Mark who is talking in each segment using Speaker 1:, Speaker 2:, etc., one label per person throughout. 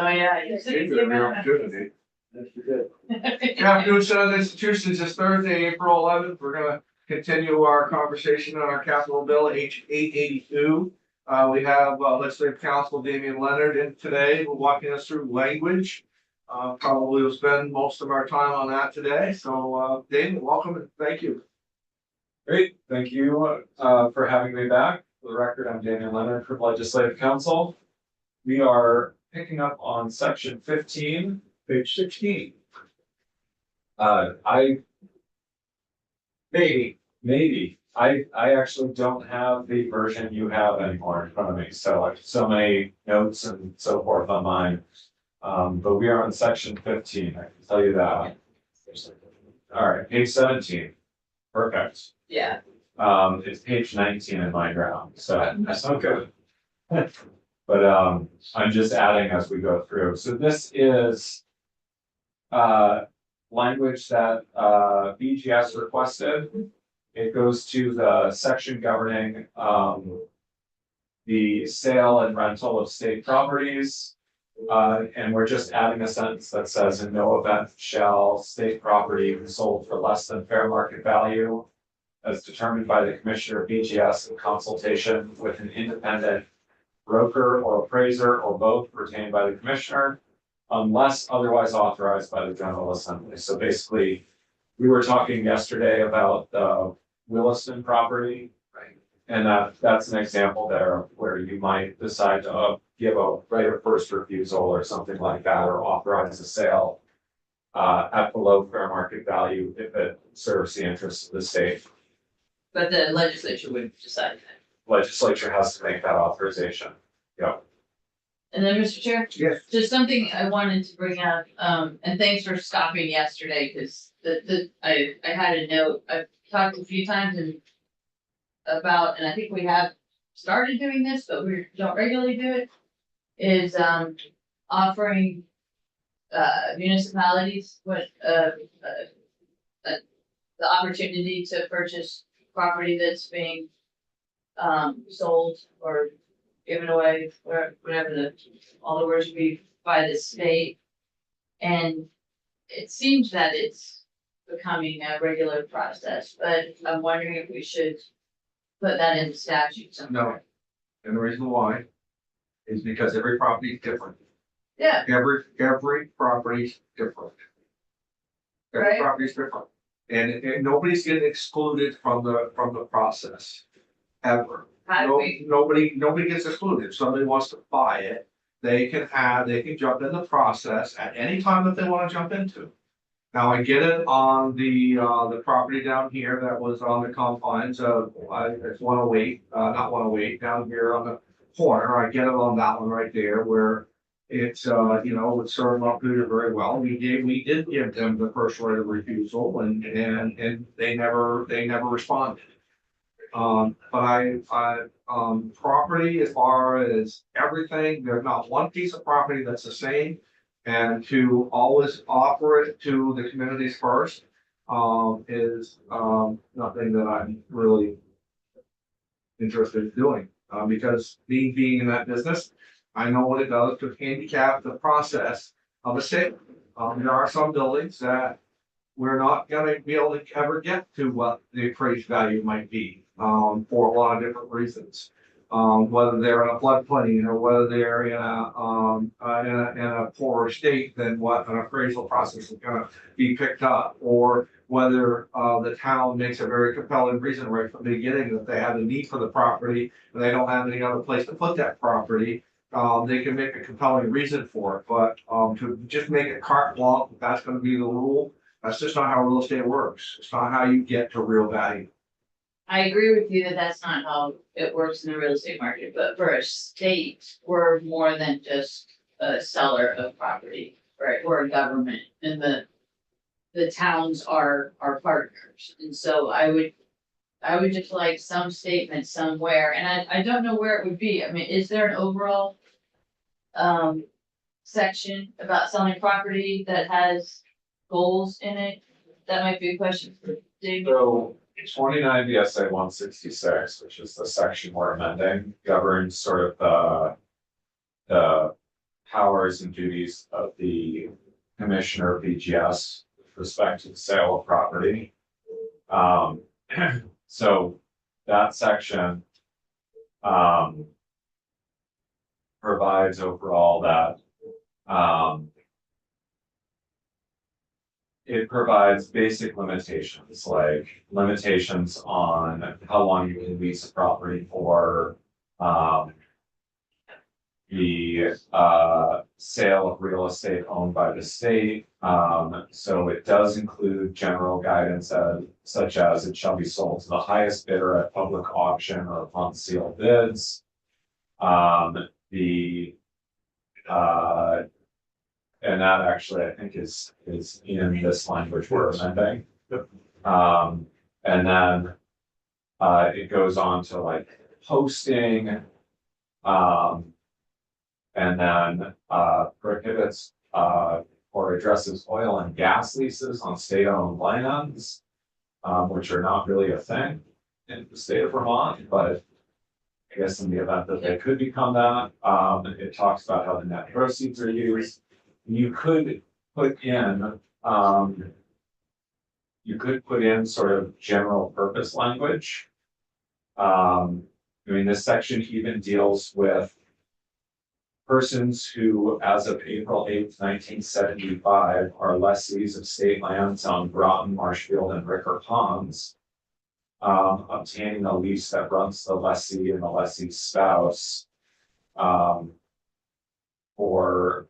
Speaker 1: Oh, yeah. You said you came out.
Speaker 2: Good afternoon, Senate institutions. It's Thursday, April 11th. We're gonna continue our conversation on our capital bill, H 882. We have legislative counsel Damian Leonard in today, walking us through language. Probably will spend most of our time on that today. So, Damian, welcome and thank you.
Speaker 3: Great, thank you for having me back. For the record, I'm Damian Leonard from Legislative Counsel. We are picking up on section 15, page 16. I actually don't have the version you have anymore in front of me, so I have so many notes and so forth on mine. But we are on section 15, I can tell you that. All right, page 17. Perfect.
Speaker 1: Yeah.
Speaker 3: It's page 19 in my round, so that's not good. But I'm just adding as we go through. So this is language that BGS requested. It goes to the section governing the sale and rental of state properties. And we're just adding a sentence that says, in no event shall state property be sold for less than fair market value as determined by the Commissioner of BGS in consultation with an independent broker or appraiser or both retained by the Commissioner, unless otherwise authorized by the General Assembly. So basically, we were talking yesterday about the Williston property. Right. And that's an example there where you might decide to give a right of first refusal or something like that, or authorize a sale at below fair market value if it serves the interests of the state.
Speaker 1: But the legislature would decide that.
Speaker 3: Legislature has to make that authorization. Yep.
Speaker 1: And then, Mr. Chair?
Speaker 2: Yes.
Speaker 1: Just something I wanted to bring up, and thanks for stopping yesterday, because I had a note, I've talked a few times about, and I think we have started doing this, but we don't regularly do it, is offering municipalities the opportunity to purchase property that's being sold or given away, or whatever all the words would be, by the state. And it seems that it's becoming a regular process, but I'm wondering if we should put that in the statute somewhere.
Speaker 2: No. And the reason why is because every property is different.
Speaker 1: Yeah,
Speaker 2: Every property's different. Every
Speaker 1: Right.
Speaker 2: property's different. And nobody's getting excluded from the process. Ever.
Speaker 1: how do we,
Speaker 2: Nobody gets excluded. If somebody wants to buy it, they can jump in the process at any time that they want to jump into. Now, I get it on the property down here that was on the confines of, it's 108, not 108, down here on the corner. I get it on that one right there where it's, would serve them up good very well. We did give them the first right of refusal and they never responded. But property as far as everything, there's not one piece of property that's the same. And to always offer it to the communities first, is, nothing that I'm really interested in doing. Because being in that business, I know what it does to handicap the process of a sale. There are some buildings that we're not gonna be able to ever get to what the appraised value might be, for a lot of different reasons. Whether they're in a floodplain or whether they're in a poorer state than what an appraisal process is gonna be picked up, or whether the town makes a very compelling reason right from the beginning that they have a need for the property and they don't have any other place to put that property. They can make a compelling reason for it, but to just make it carte blanche, that's gonna be the rule. That's just not how real estate works. It's not how you get to real value.
Speaker 1: I agree with you that that's not how it works in the real estate market, but for a state, we're more than just a seller of property, right? We're a government, and the towns are our partners. And so I would just like some statement somewhere, and I don't know where it would be. I mean, is there an overall section about selling property that has goals in it? That might be a question for David.
Speaker 3: So 29 VSA 166, which is the section we're amending, governs sort of the powers and duties of the commissioner of BGS with respect to the sale of property. So that section provides overall that it provides basic limitations, like limitations on how long you can lease a property for, the sale of real estate owned by the state. So it does include general guidance such as it shall be sold to the highest bidder at public auction or upon sealed bids. And that actually, I think, is in this language we're amending. And then it goes on to like posting. And then prohibits or addresses oil and gas leases on state-owned lands, which are not really a thing in the state of Vermont, but I guess in the event that they could become that, it talks about how the net proceeds are used. You could put in, sort of general purpose language. I mean, this section even deals with persons who, as of April 8th, 1975, are lessees of state lands on Broughton, Marshfield, and Ricker Ponds, obtaining a lease that runs the lessee and the lessee's spouse, for,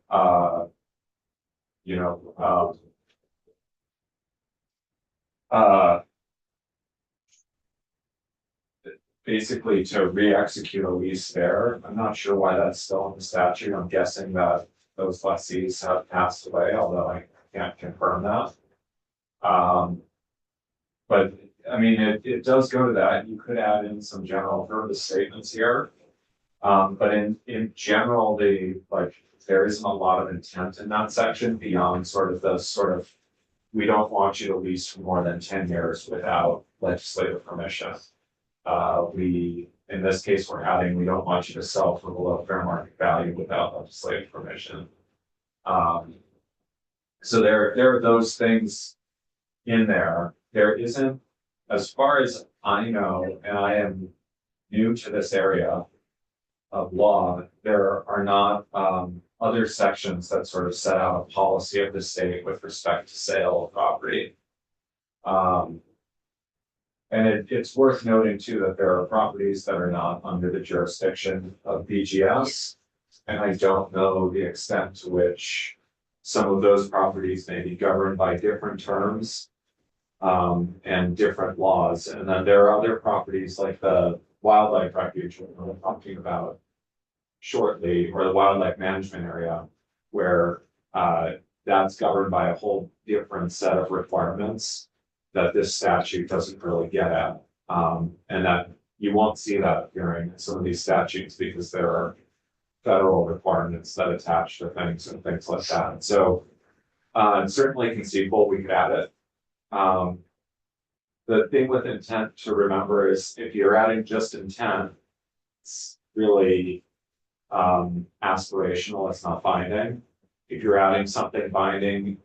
Speaker 3: basically to re-execute a lease there. I'm not sure why that's still in the statute. I'm guessing that those lessees have passed away, although I can't confirm that. But I mean, it does go to that. You could add in some general purpose statements here. But in general, there isn't a lot of intent in that section beyond we don't want you to lease for more than 10 years without legislative permission. In this case, we're adding, we don't want you to sell for below fair market value without legislative permission. So there are those things in there. There isn't, as far as I know, and I am new to this area of law, there are not other sections that sort of set out a policy of the state with respect to sale of property. And it's worth noting too that there are properties that are not under the jurisdiction of BGS. And I don't know the extent to which some of those properties may be governed by different terms and different laws. And then there are other properties like the wildlife refuge, which we're talking about shortly, or the wildlife management area, where that's governed by a whole different set of requirements that this statute doesn't really get at. And that you won't see that appearing in some of these statutes because there are federal requirements that attach to things and things like that. And so certainly conceivable we could add it. The thing with intent to remember is if you're adding just intent, it's really aspirational, it's not binding. If you're adding something binding,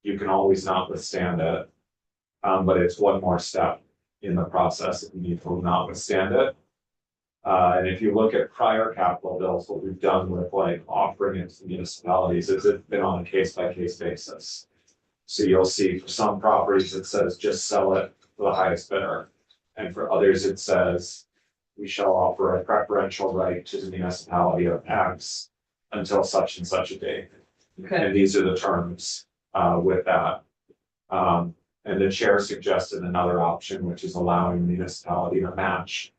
Speaker 3: you can always not withstand it. But it's one more step in the process if you need to not withstand it. And if you look at prior capital bills, what we've done with like offering it to municipalities is it's been on a case by case basis. So you'll see for some properties, it says just sell it for the highest bidder. And for others, it says we shall offer a preferential right to the municipality of X until such and such a date.
Speaker 1: Okay.
Speaker 3: And these are the terms with that. And the chair suggested another option, which is allowing the municipality to match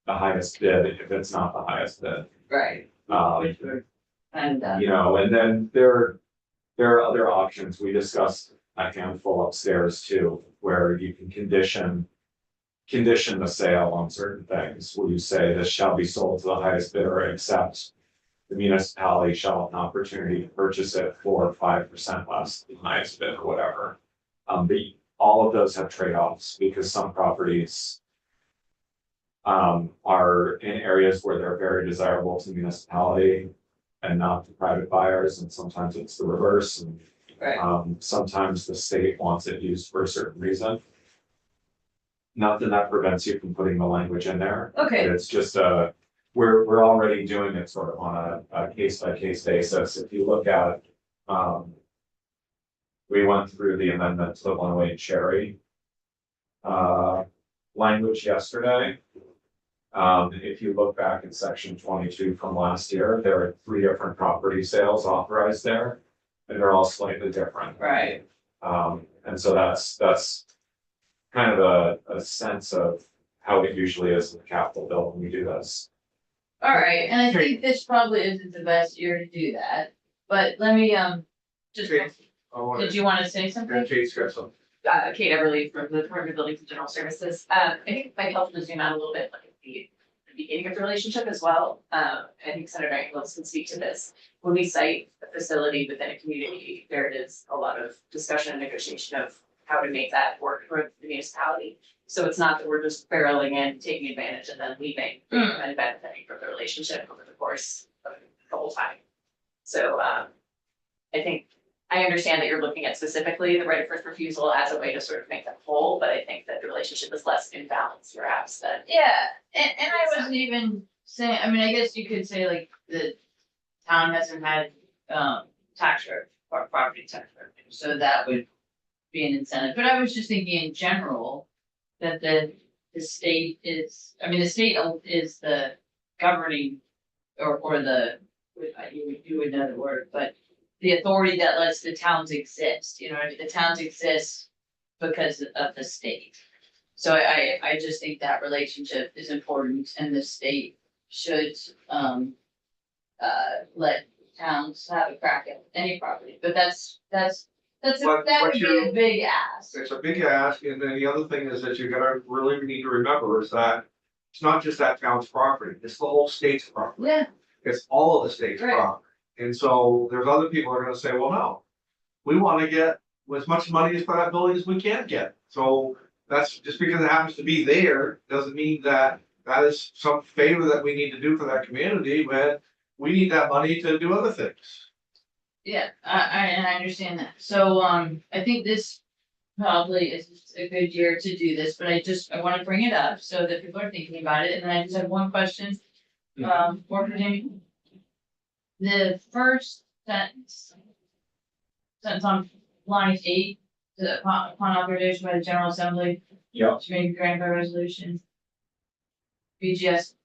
Speaker 3: the highest bid if it's not the highest bid.
Speaker 1: Right. And
Speaker 3: And then there are other options. We discussed a handful upstairs too, where you can condition the sale on certain things, where you say this shall be sold to the highest bidder, except the municipality shall have an opportunity to purchase it for 5% less than the highest bid or whatever. But all of those have trade-offs because some properties are in areas where they're very desirable to the municipality and not the private buyers, and sometimes it's the reverse, and
Speaker 1: Right,
Speaker 3: sometimes the state wants it used for a certain reason. Not that that prevents you from putting the language in there.
Speaker 1: okay,
Speaker 3: It's just we're already doing it sort of on a case by case basis. If you look at, we went through the amendment to the 108 Cherry language yesterday. If you look back in section 22 from last year, there are 3 different property sales authorized there, and they're all slightly different.
Speaker 1: right.
Speaker 3: And so that's kind of a sense of how it usually is in the capital bill when we do this.
Speaker 1: All right, and I think this probably isn't the best year to do that, but let me, just,
Speaker 2: Okay. I want
Speaker 1: did
Speaker 2: to,
Speaker 1: you wanna say something?
Speaker 2: Kate's got some.
Speaker 4: Kate Everly from the Department of Buildings and General Services. I think it might help to zoom out a little bit, like the beginning of the relationship as well. I think Senator Ingles can speak to this. When we cite a facility within a community, there is a lot of discussion and negotiation of how to make that work for the municipality. So it's not that we're just barreling in, taking advantage and then leaving and benefiting from the relationship over the course of the whole time. So I think I understand that you're looking at specifically the right of first refusal as a way to sort of make them whole, but I think that the relationship is less imbalanced perhaps than.
Speaker 1: Yeah, and I wasn't even saying, I mean, I guess you could say like the town hasn't had, tax revenue or property tax revenue, so that would be an incentive, but I was just thinking in general that the state is, I mean, the state is the governing or the, you would know the word, but the authority that lets the towns exist, you know, what I mean? The towns exist because of the state. So I just think that relationship is important and the state should, let towns have a crack at any property, but that would be a big ask.
Speaker 2: It's a big ask, and then the other thing is that you're gonna really need to remember is that it's not just that town's property, it's the whole state's property.
Speaker 1: Yeah,
Speaker 2: It's all of the state's
Speaker 1: Right.
Speaker 2: property. And so there's other people who are gonna say, well, no. We wanna get as much money for that building as we can get. So that's just because it happens to be there, doesn't mean that that is some favor that we need to do for that community, when we need that money to do other things.
Speaker 1: yeah, I understand that. So, I think this probably is a good year to do this, but I wanna bring it up so that people are thinking about it, and then I just have one question. For Jamie. The first sentence. Sentence on line 8, upon authorization by the General Assembly,
Speaker 3: Yep.
Speaker 1: to make grant by resolution. BGS,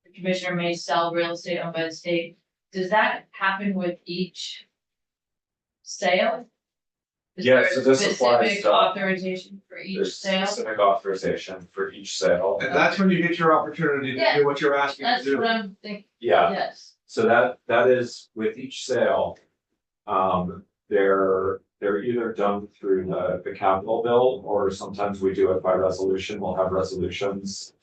Speaker 1: the commissioner may sell real estate owned by the state. Does that happen with each sale? Is
Speaker 3: Yeah,
Speaker 1: there
Speaker 3: so
Speaker 1: a
Speaker 3: this applies
Speaker 1: specific
Speaker 3: to-
Speaker 1: authorization for each
Speaker 3: There's
Speaker 1: sale?
Speaker 3: specific authorization for each sale.
Speaker 2: And that's when you get your opportunity to
Speaker 1: Yeah.
Speaker 2: do what you're asking to
Speaker 1: That's
Speaker 2: do.
Speaker 1: what I'm thinking,
Speaker 3: Yeah,
Speaker 1: yes,
Speaker 3: so that is with each sale. They're either done through the capital bill, or sometimes we do it by resolution. We'll have resolutions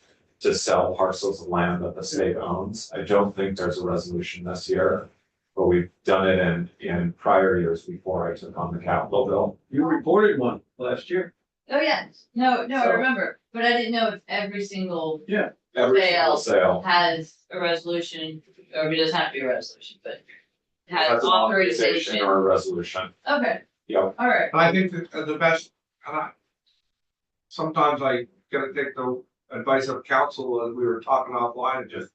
Speaker 3: to sell parcels of land that the state owns. I don't think there's a resolution this year, but we've done it in prior years before I took on the capital bill.
Speaker 5: You reported one last year.
Speaker 1: oh, yes, no, I
Speaker 3: So-
Speaker 1: remember, but I didn't know if every single
Speaker 3: Every single sale
Speaker 1: has a resolution, or it doesn't have to be a resolution, but has
Speaker 3: has an authorization
Speaker 1: authorization,
Speaker 3: or a resolution.
Speaker 1: okay,
Speaker 3: Yep.
Speaker 1: alright,
Speaker 2: And I think that the best, and sometimes I gotta take the advice of counsel, and we were talking offline, and just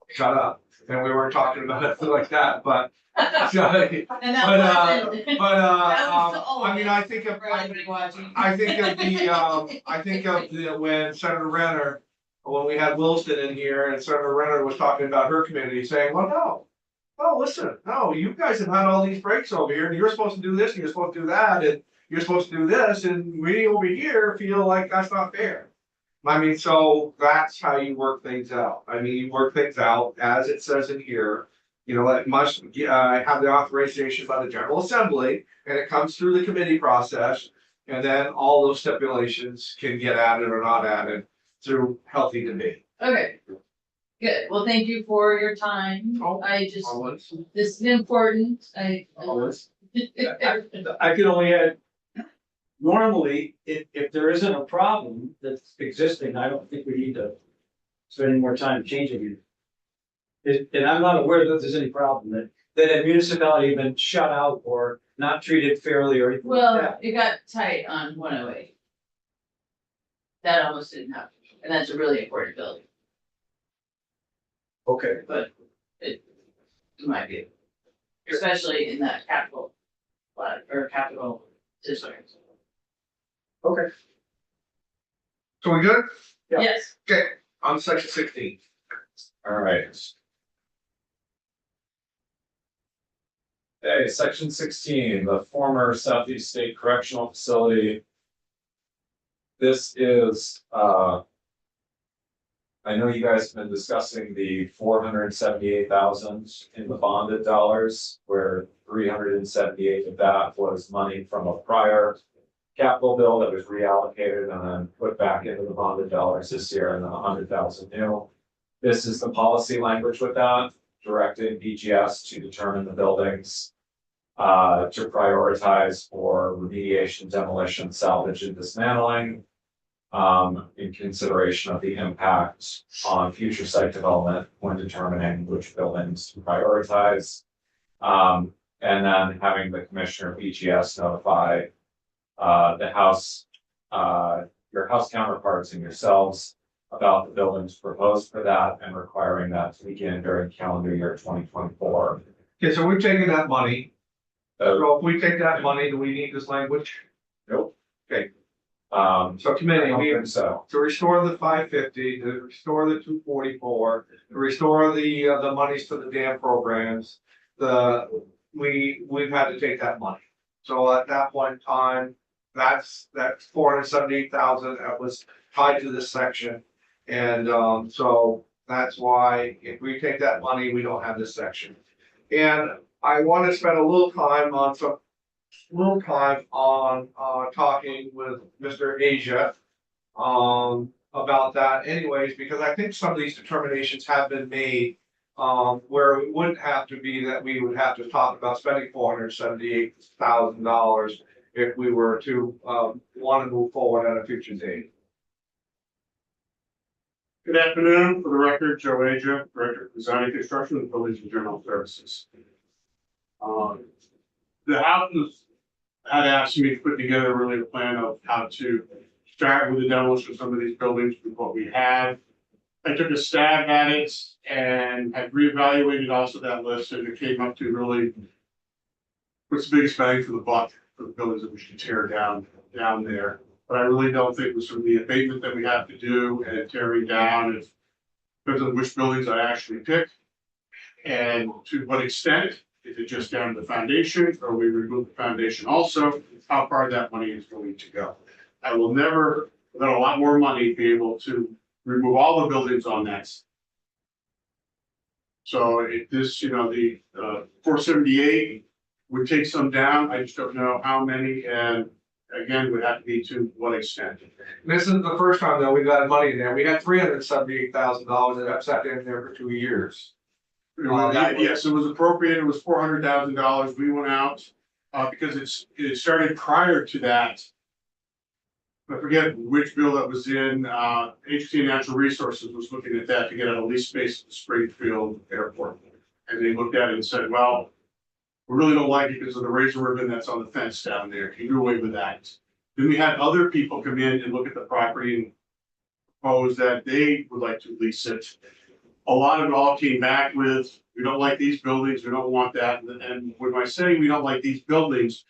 Speaker 2: shut up. And we weren't talking about it like that, but,
Speaker 1: and
Speaker 2: but,
Speaker 1: that wasn't. That was the
Speaker 2: I mean, I think of,
Speaker 1: For anybody watching.
Speaker 2: I think of the, when Senator Renner, when we had Wilson in here, and Senator Renner was talking about her community, saying, well, no. Oh, listen, no, you guys have had all these breaks over here, and you're supposed to do this, and you're supposed to do that, and you're supposed to do this, and we over here feel like that's not fair. I mean, so that's how you work things out. I mean, you work things out, as it says in here. You know, it must have the authorization by the General Assembly, and it comes through the committee process. And then all those stipulations can get added or not added through healthy debate.
Speaker 1: Okay. Good, well, thank you for your time,
Speaker 2: Oh,
Speaker 1: I just,
Speaker 2: Always.
Speaker 1: this is important,
Speaker 5: Always. I can only add, normally, if there isn't a problem that's existing, I don't think we need to spend any more time changing it. And I'm not aware that there's any problem that a municipality have been shut out or not treated fairly or anything like
Speaker 1: Well,
Speaker 5: that.
Speaker 1: it got tight on 108. That almost didn't happen, and that's a really important building,
Speaker 5: Okay,
Speaker 1: but it might be. Especially in that capital, or capital district.
Speaker 5: okay.
Speaker 2: So we good?
Speaker 5: Yeah.
Speaker 1: Yes,
Speaker 2: Okay, on section 16.
Speaker 3: All right. Okay, section 16, the former Southeast State Correctional Facility. This is, I know you guys have been discussing the 478,000 in the bonded dollars, where 378 of that was money from a prior capital bill that was reallocated and then put back into the bonded dollars this year, and then 100,000 new. This is the policy language with that, directing BGS to determine the buildings to prioritize for remediation, demolition, salvage, and dismantling. In consideration of the impact on future site development when determining which buildings to prioritize. And then having the commissioner of BGS notify the house, your house counterparts and yourselves about the buildings proposed for that and requiring that to begin during calendar year 2024.
Speaker 2: Okay, so we've taken that money.
Speaker 3: Uh,
Speaker 2: So if we take that money, do we need this language?
Speaker 3: Nope.
Speaker 2: Okay. So
Speaker 3: I
Speaker 2: committee,
Speaker 3: don't
Speaker 2: we
Speaker 3: think so.
Speaker 2: to restore the 550, to restore the 244, to restore the monies to the dam programs. We've had to take that money. So at that point in time, that's 478,000 that was tied to this section. And so that's why if we take that money, we don't have this section. And I want to spend a little time on talking with Mr. Asia about that anyways, because I think some of these determinations have been made where it wouldn't have to be that we would have to talk about spending $478,000 if we were to want to move forward at a future date.
Speaker 6: Good afternoon, for the record, Joe Asia, Director of Design and Construction of Buildings and General Services. The House had asked me to put together really a plan of how to start with the demolition of some of these buildings with what we have. I took a stab at it and had reevaluated also that list, and it came up to really what's the biggest bang for the buck for the buildings that we should tear down there. But I really don't think with some of the abatement that we have to do and tearing down, it depends on which buildings I actually pick. And to what extent, is it just down to the foundation, or we remove the foundation also, how far that money is going to go. I will never, without a lot more money, be able to remove all the buildings on that. So if this, the 478 would take some down, I just don't know how many, and again, would have to be to what extent.
Speaker 2: This isn't the first time that we've got money in there. We had $378,000 that have sat in there for 2 years.
Speaker 6: Yes, it was appropriate. It was $400,000. We went out because it started prior to that. I forget which bill that was in. HC Natural Resources was looking at that to get out of lease space at the Springfield Airport. And they looked at it and said, well, we really don't like it because of the razor ribbon that's on the fence down there. Can you do away with that? Then we had other people come in and look at the property and propose that they would like to lease it. A lot of it all came back with, we don't like these buildings, we don't want that. And when I say we don't like these buildings,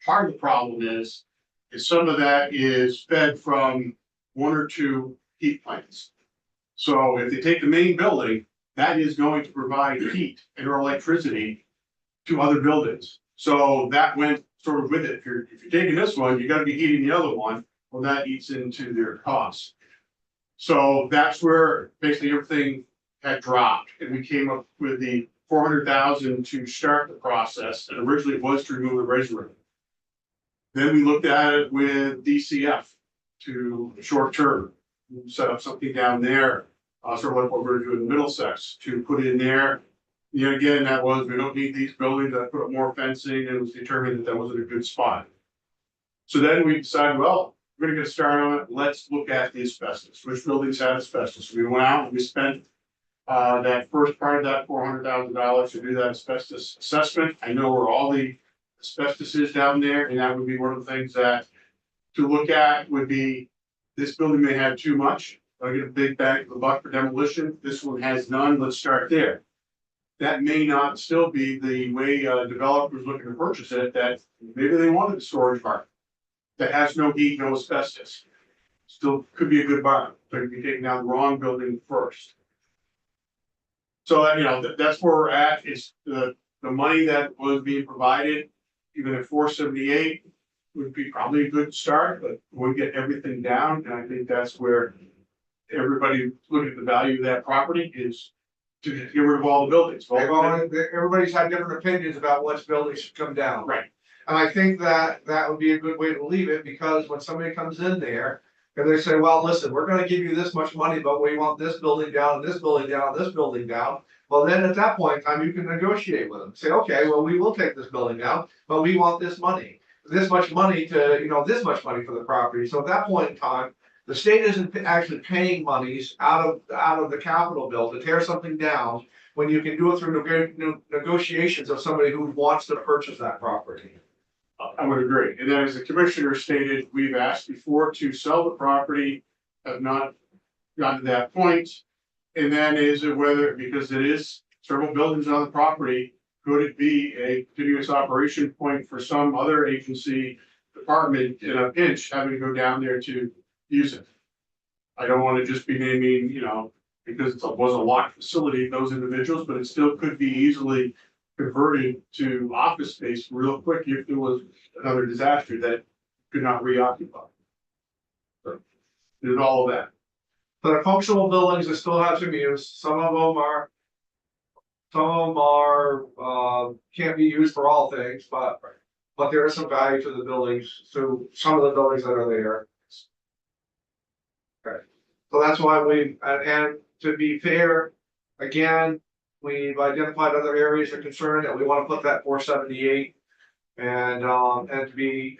Speaker 6: part of the problem is some of that is fed from 1 or 2 heat plants. So if they take the main building, that is going to provide heat and or electricity to other buildings. So that went sort of with it. If you're taking this one, you gotta be heating the other one, well, that eats into their costs. So that's where basically everything had dropped, and we came up with the 400,000 to start the process, and originally it was to remove the razor ribbon. Then we looked at it with DCF to short term, set up something down there, sort of like what we're doing in Middlesex, to put in there. Yet again, that was, we don't need these buildings, I put up more fencing, and it was determined that that wasn't a good spot. So then we decided, well, we're gonna get a start on it, let's look at the asbestos, which buildings had asbestos. We went out and we spent that first part of that $400,000 to do that asbestos assessment. I know where all the asbestos is down there, and that would be one of the things that to look at would be, this building may have too much. I'll get a big bang for the buck for demolition. This one has none. Let's start there. That may not still be the way developers looking to purchase it, that maybe they wanted a storage market that has no heat, no asbestos. Still could be a good buy, but you're taking down the wrong building first. So, you know, that's where we're at, is the money that was being provided, even at 478 would be probably a good start, but we'll get everything down, and I think that's where everybody looking at the value of that property is to get rid of all the buildings.
Speaker 2: Everybody's had different opinions about which buildings should come down.
Speaker 6: Right.
Speaker 2: And I think that that would be a good way to leave it, because when somebody comes in there and they say, well, listen, we're gonna give you this much money, but we want this building down, and this building down, and this building down. Well, then at that point in time, you can negotiate with them. Say, okay, well, we will take this building down, but we want this money. This much money to, you know, this much money for the property. So at that point in time, the state isn't actually paying monies out of the capital bill to tear something down, when you can do it through negotiations of somebody who wants to purchase that property.
Speaker 6: I would agree. And then as the commissioner stated, we've asked before to sell the property, have not gotten to that point. And then is it whether, because it is several buildings on the property, could it be a continuous operation point for some other agency department in a pinch having to go down there to use it? I don't want to just be naming, you know, because it was a locked facility, those individuals, but it still could be easily converted to office space real quick if there was another disaster that could not reoccupy. So there's all of that.
Speaker 2: But the functional buildings that still have some use, some of them are, can't be used for all things, but there is some value to the buildings, to some of the buildings that are there. Okay, so that's why and to be fair, again, we've identified other areas of concern that we want to put that 478. And to be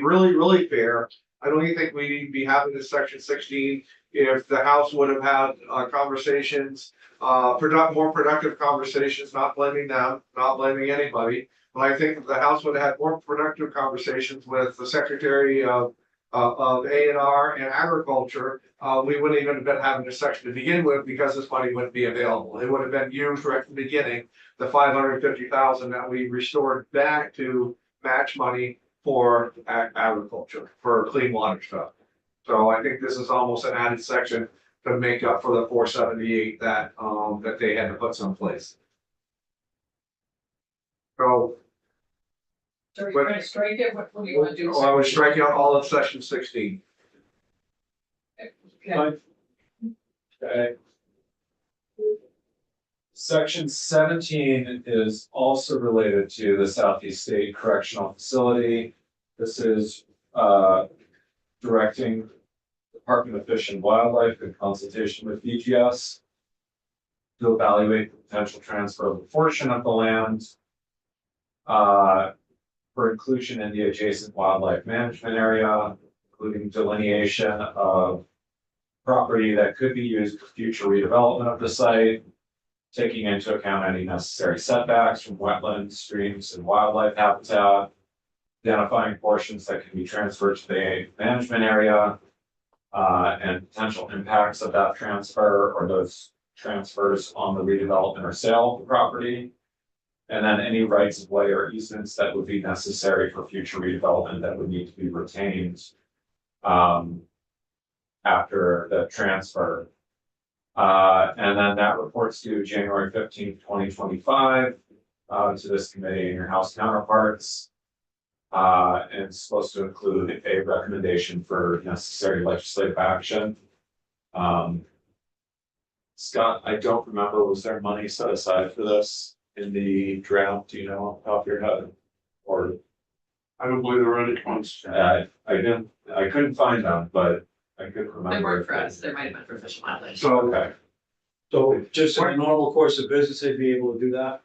Speaker 2: really fair, I don't even think we'd be having this section 16 if the House would have had conversations, more productive conversations, not blaming them, not blaming anybody. But I think if the House would have had more productive conversations with the Secretary of A&R and Agriculture, we wouldn't even have been having this section to begin with, because this money wouldn't be available. It would have been used right from the beginning, the 550,000 that we restored back to match money for agriculture, for clean water stuff. So I think this is almost an added section to make up for the 478 that they had to put someplace. So
Speaker 7: So you're gonna strike it, what do you wanna do?
Speaker 2: I would strike out all of section 16.
Speaker 7: Okay.
Speaker 3: Okay. Section 17 is also related to the Southeast State Correctional Facility. This is directing Department of Fish and Wildlife in consultation with DGS to evaluate the potential transfer of a portion of the land for inclusion in the adjacent wildlife management area, including delineation of property that could be used for future redevelopment of the site, taking into account any necessary setbacks from wetlands, streams, and wildlife habitat, identifying portions that can be transferred to the management area, and potential impacts of that transfer or those transfers on the redevelopment or sale of the property. And then any rights of way or easements that would be necessary for future redevelopment that would need to be retained after the transfer. And then that reports due January 15th, 2025, to this committee and your House counterparts. And it's supposed to include a recommendation for necessary legislative action. Scott, I don't remember, was there money set aside for this in the draft, do you know off the top of your head? Or
Speaker 6: I don't believe there were any funds.
Speaker 3: I couldn't find them, but I could remember.
Speaker 4: They weren't for us, there might have been for Fish and Wildlife.
Speaker 2: So
Speaker 3: Okay,
Speaker 5: So just in a normal course of business, they'd be able to do that?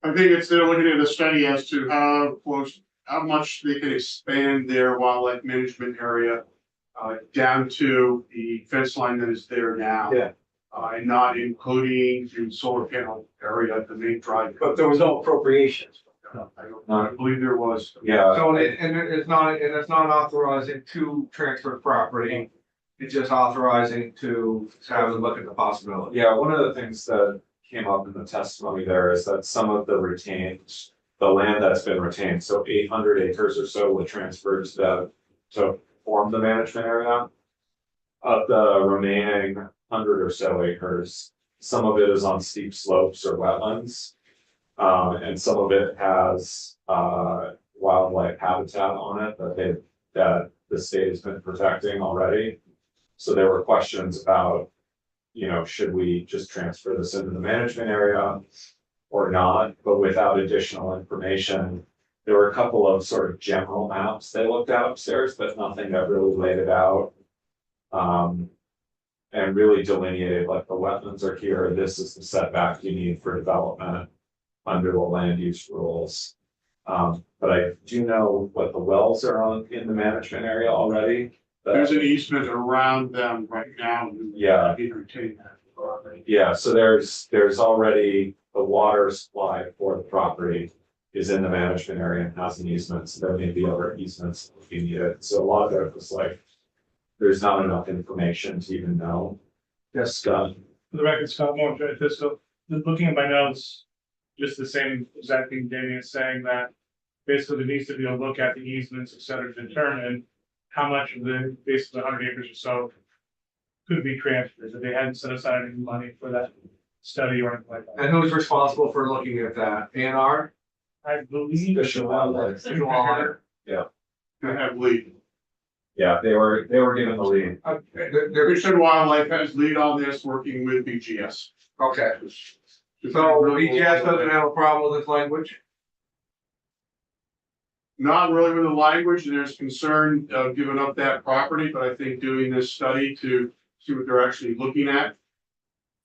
Speaker 6: I think it's, they're looking at a study as to how close, how much they can expand their wildlife management area down to the fence line that is there now.
Speaker 5: Yeah.
Speaker 6: And not including the solar panel area at the main drive.
Speaker 5: But there was no appropriations.
Speaker 6: I believe there was.
Speaker 3: Yeah,
Speaker 2: So it's not authorizing to transfer property. It's just authorizing to have a look at the possibility.
Speaker 3: yeah, one of the things that came up in the testimony there is that some of the the land that's been retained, so 800 acres or so was transferred to form the management area. Of the remaining 100 or so acres, some of it is on steep slopes or wetlands. And some of it has wildlife habitat on it that the state has been protecting already. So there were questions about, should we just transfer this into the management area or not? But without additional information, there were a couple of sort of general maps they looked at upstairs, but nothing that really laid it out. And really delineated like the wetlands are here, this is the setback you need for development under the land use rules. But I do know what the wells are on in the management area already.
Speaker 6: There's an easement around them right now.
Speaker 3: Yeah.
Speaker 6: He retained that already.
Speaker 3: Yeah, so there's already the water supply for the property is in the management area and has an easement, so there may be other easements if you need it. So a lot of it was like, there's not enough information to even know. Yes, Scott.
Speaker 8: For the record, Scott Moore, Joint Fiscal, looking at my notes, just the same exact thing Danny is saying, that basically there needs to be a look at the easements, et cetera, to determine how much of the, basically 100 acres or so could be transferred, if they hadn't set aside any money for that study or anything like that.
Speaker 2: And who's responsible for looking at that? A&R?
Speaker 8: I believe.
Speaker 3: Fish and Wildlife.
Speaker 2: Fish and Wildlife.
Speaker 6: I believe.
Speaker 3: Yeah, they were given the lead.
Speaker 2: There
Speaker 6: Fish and Wildlife has lead on this, working with BGS.
Speaker 2: okay. So BGS doesn't have a problem with this language?
Speaker 6: Not really with the language, there's concern of giving up that property, but I think doing this study to see what they're actually looking at.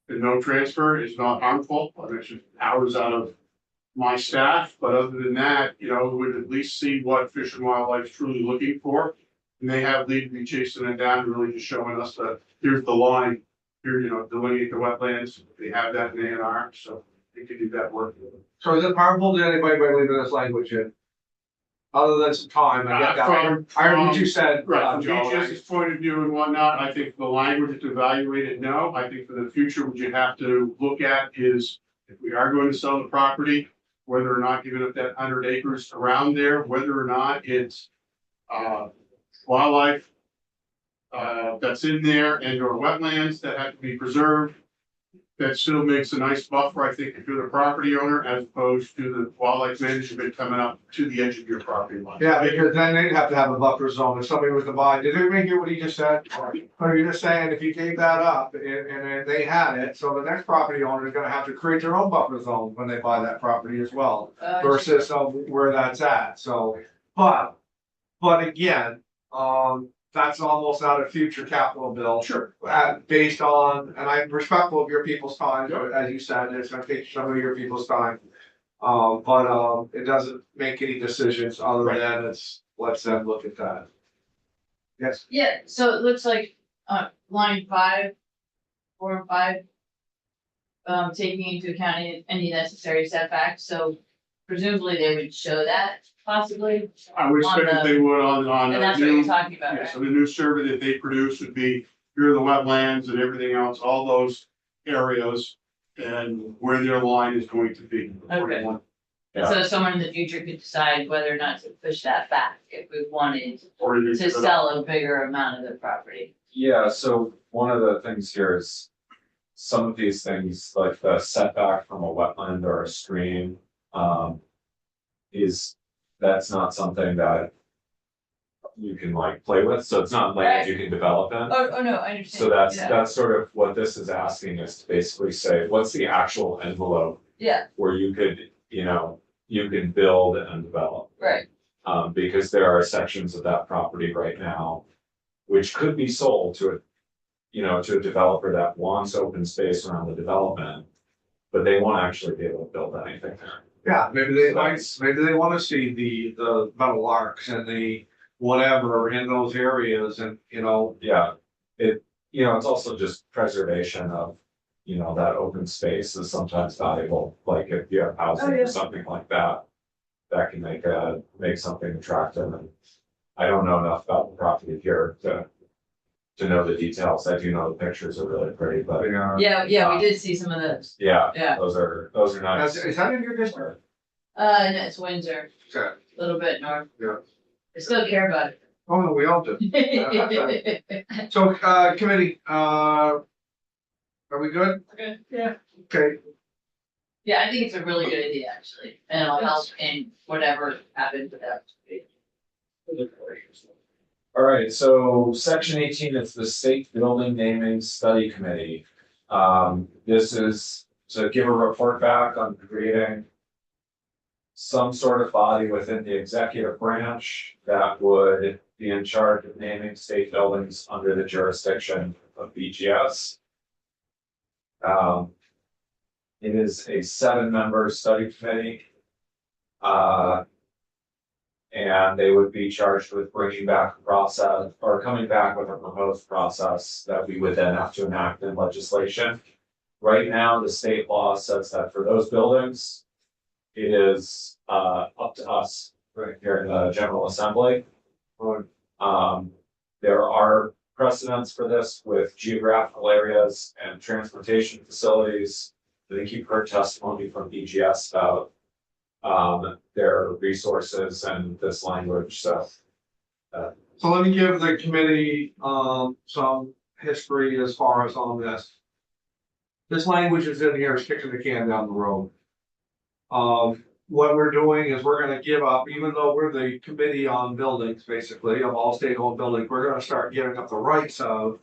Speaker 6: And no transfer is not harmful, I mean, it's just hours out of my staff, but other than that, we would at least see what Fish and Wildlife is truly looking for. And they have lead to be chasing it down, and really just showing us that here's the line, here, delineate the wetlands, they have that in A&R, so they can do that work.
Speaker 2: So is it harmful to anybody by leaving this language in? Other than some time, I get that. I heard what you said,
Speaker 6: Right, from
Speaker 2: Joe.
Speaker 6: BGS's point of view and whatnot, I think the language to evaluate it, no, I think for the future, what you have to look at is if we are going to sell the property, whether or not giving up that 100 acres around there, whether or not it's wildlife that's in there and or wetlands that have to be preserved. That still makes a nice buffer, I think, if you're the property owner, as opposed to the wildlife management coming up to the edge of your property line.
Speaker 2: Yeah, because then they'd have to have a buffer zone if somebody was to buy. Did anybody hear what he just said? Or are you just saying if you gave that up and they had it, so the next property owner is gonna have to create their own buffer zone when they buy that property as well, versus where that's at, so, but again, that's almost out of future capital bill.
Speaker 6: Sure.
Speaker 2: Based on, and I'm respectful of your people's time, as you said, it's gonna take some of your people's time. But it doesn't make any decisions other than let's them look at that. Yes,
Speaker 1: Yeah, so it looks like, line 5, 4 and 5. Taking into account any necessary setbacks, so presumably they would show that possibly.
Speaker 6: I would expect that they would on
Speaker 1: And
Speaker 6: a
Speaker 1: that's what you're
Speaker 6: new,
Speaker 1: talking about,
Speaker 6: yeah,
Speaker 1: right?
Speaker 6: so the new survey that they produce would be, here are the wetlands and everything else, all those areas. And where their line is going to be.
Speaker 1: Okay.
Speaker 3: Yeah.
Speaker 1: So someone in the future could decide whether or not to push that back if we wanted
Speaker 6: Or you
Speaker 1: to sell a bigger amount of the property.
Speaker 3: Yeah, so one of the things here is some of these things, like the setback from a wetland or a stream, that's not something that you can like play with, so it's not land you can develop in.
Speaker 1: Oh, no, I understand.
Speaker 3: So that's,
Speaker 1: Yeah.
Speaker 3: that's sort of what this is asking, is to basically say, what's the actual envelope
Speaker 1: Yeah,
Speaker 3: where you could, you can build and develop?
Speaker 1: right,
Speaker 3: Because there are sections of that property right now, which could be sold to a developer that wants open space around the development. But they won't actually be able to build anything there.
Speaker 2: yeah, maybe they wanna see the metal arcs and the whatever in those areas and,
Speaker 3: Yeah, it's also just preservation of you know, that open space is sometimes valuable, like if you have housing or something like that. That can make something attractive, and I don't know enough about the property here to know the details. I do know the pictures are really pretty, but
Speaker 1: Yeah, we did see some of those.
Speaker 3: yeah,
Speaker 1: Yeah.
Speaker 3: those are nice.
Speaker 2: Is that in your district?
Speaker 1: No, it's Windsor,
Speaker 2: Okay.
Speaker 1: a little bit north.
Speaker 2: Yeah.
Speaker 1: I still care about
Speaker 2: Oh, no, we all do.
Speaker 1: it.
Speaker 2: So, committee, are we good?
Speaker 1: Okay, yeah.
Speaker 2: Okay,
Speaker 1: Yeah, I think it's a really good idea, actually, and it'll help in whatever happens with that.
Speaker 3: All right, so section 18 is the state building naming study committee. This is to give a report back on creating some sort of body within the executive branch that would be in charge of naming state buildings under the jurisdiction of BGS. It is a 7-member study committee. And they would be charged with bringing back a process or coming back with a proposed process that we would then have to enact in legislation. Right now, the state law says that for those buildings, it is up to us right here in the General Assembly. There are precedents for this with geographical areas and transportation facilities. I think you've heard testimony from BGS about their resources and this language, so.
Speaker 2: so let me give the committee, some history as far as on this. This language is in here, is kicking the can down the road. What we're doing is we're gonna give up, even though we're the committee on buildings, basically, of all state-owned buildings, we're gonna start giving up the rights of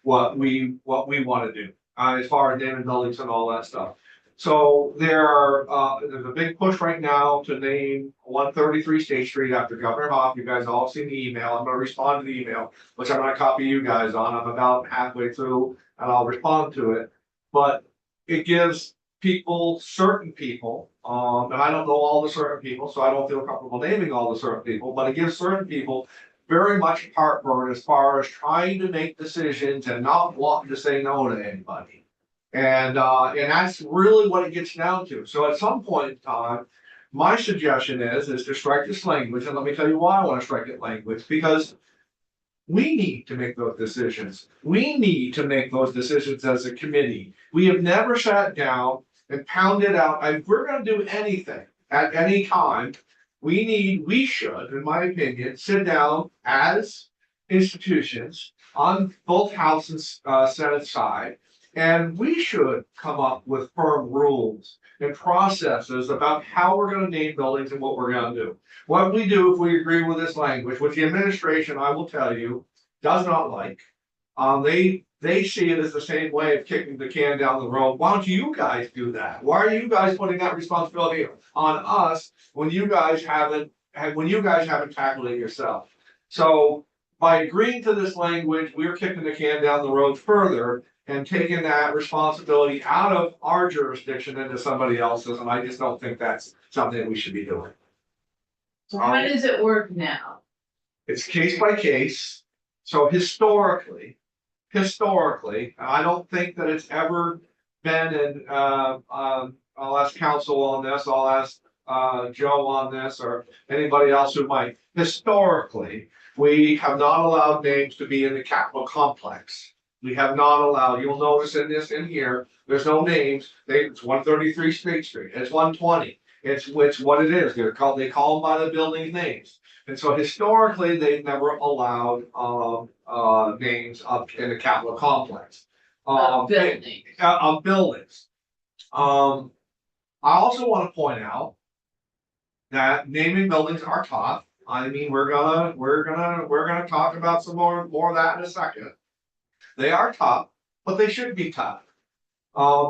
Speaker 2: what we wanna do, as far as naming buildings and all that stuff. So there's a big push right now to name 133 State Street after Governor Hoff. You guys all seen the email. I'm gonna respond to the email, which I'm gonna copy you guys on. I'm about halfway through and I'll respond to it. But it gives people, certain people, and I don't know all the certain people, so I don't feel comfortable naming all the certain people, but it gives certain people very much heartburn as far as trying to make decisions and not wanting to say no to anybody. And that's really what it gets down to. So at some point in time, my suggestion is to strike this language, and let me tell you why I want to strike that language, because we need to make those decisions. We need to make those decisions as a committee. We have never sat down and pounded out, if we're gonna do anything at any time, we should, in my opinion, sit down as institutions on both House and Senate side. And we should come up with firm rules and processes about how we're gonna name buildings and what we're gonna do. What we do if we agree with this language, which the administration, I will tell you, does not like. They see it as the same way of kicking the can down the road. Why don't you guys do that? Why are you guys putting that responsibility on us when you guys haven't tackled it yourself? So by agreeing to this language, we're kicking the can down the road further and taking that responsibility out of our jurisdiction into somebody else's, and I just don't think that's something we should be doing.
Speaker 1: So how does it work now?
Speaker 2: It's case by case, so historically, I don't think that it's ever been, and I'll ask counsel on this, I'll ask Joe on this, or anybody else who might. Historically, we have not allowed names to be in the Capitol complex. We have not allowed, you'll notice in here, there's no names, it's 133 State Street, it's 120. It's what it is, they call them by the building names. And so historically, they've never allowed names up in the Capitol complex.
Speaker 1: Building.
Speaker 2: Of buildings. I also want to point out that naming buildings are tough. I mean, we're gonna talk about some more of that in a second. They are tough, but they should be tough.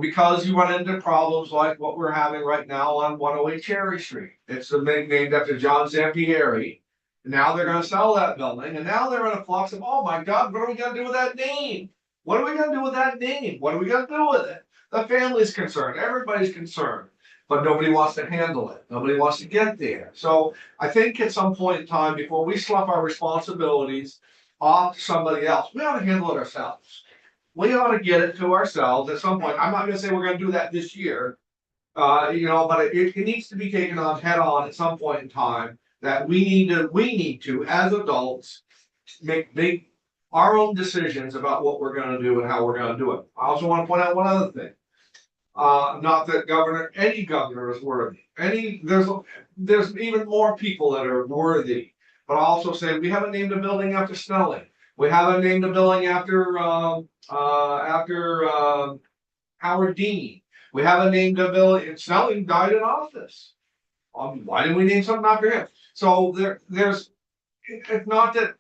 Speaker 2: Because you run into problems like what we're having right now on 108 Cherry Street. It's named after John Zampieri. Now they're gonna sell that building, and now they're in a flux of, oh my God, what are we gonna do with that name? What are we gonna do with that name? What are we gonna do with it? The family's concerned, everybody's concerned, but nobody wants to handle it. Nobody wants to get there. So I think at some point in time, before we slough our responsibilities off to somebody else, we ought to handle it ourselves. we ought to get it to ourselves at some point. I'm not gonna say we're gonna do that this year. But it needs to be taken on head on at some point in time, that we need to, as adults, make our own decisions about what we're gonna do and how we're gonna do it. I also wanna point out one other thing. Not that any governor is worthy, there's even more people that are worthy. But I also say, we haven't named a building after Snelling, we haven't named a building after, Howard Dean. We haven't named a building, Snelling died in office. Why didn't we name something after him? So there's, it's not that,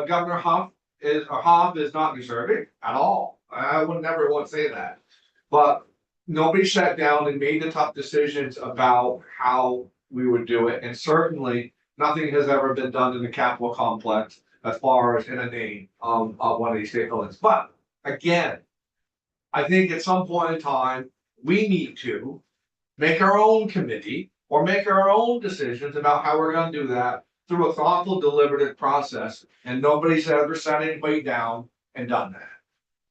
Speaker 2: Governor Hoff is not deserving at all. I would never want to say that. But nobody sat down and made the tough decisions about how we would do it. And certainly nothing has ever been done in the Capitol complex as far as in a name of one of these state buildings. But again, I think at some point in time, we need to make our own committee or make our own decisions about how we're gonna do that through a thoughtful, deliberative process. And nobody's ever sat anybody down and done that.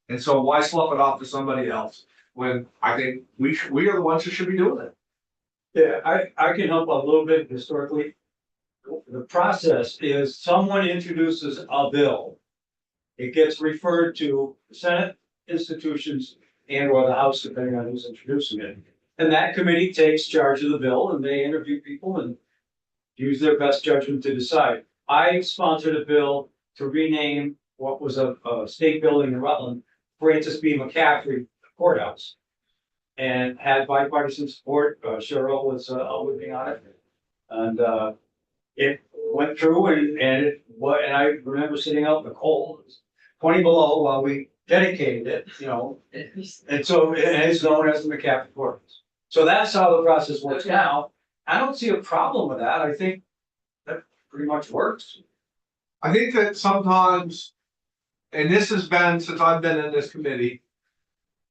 Speaker 2: And so why slough it off to somebody else when I think we are the ones who should be doing it?
Speaker 5: Yeah, I can help a little bit historically. The process is someone introduces a bill. It gets referred to Senate institutions and or the House, depending on who's introducing it. And that committee takes charge of the bill and they interview people and use their best judgment to decide. I sponsored a bill to rename what was a state building in Rutland, Francis B. McCaffrey Courthouse. And had bipartisan support. Cheryl was with me on it. And it went through and I remember sitting out in the cold, it was 20 below while we dedicated it, and so it's known as the McCaffrey Courthouse. So that's how the process works now. I don't see a problem with that. I think that pretty much works.
Speaker 2: I think that sometimes, and this has been since I've been in this committee,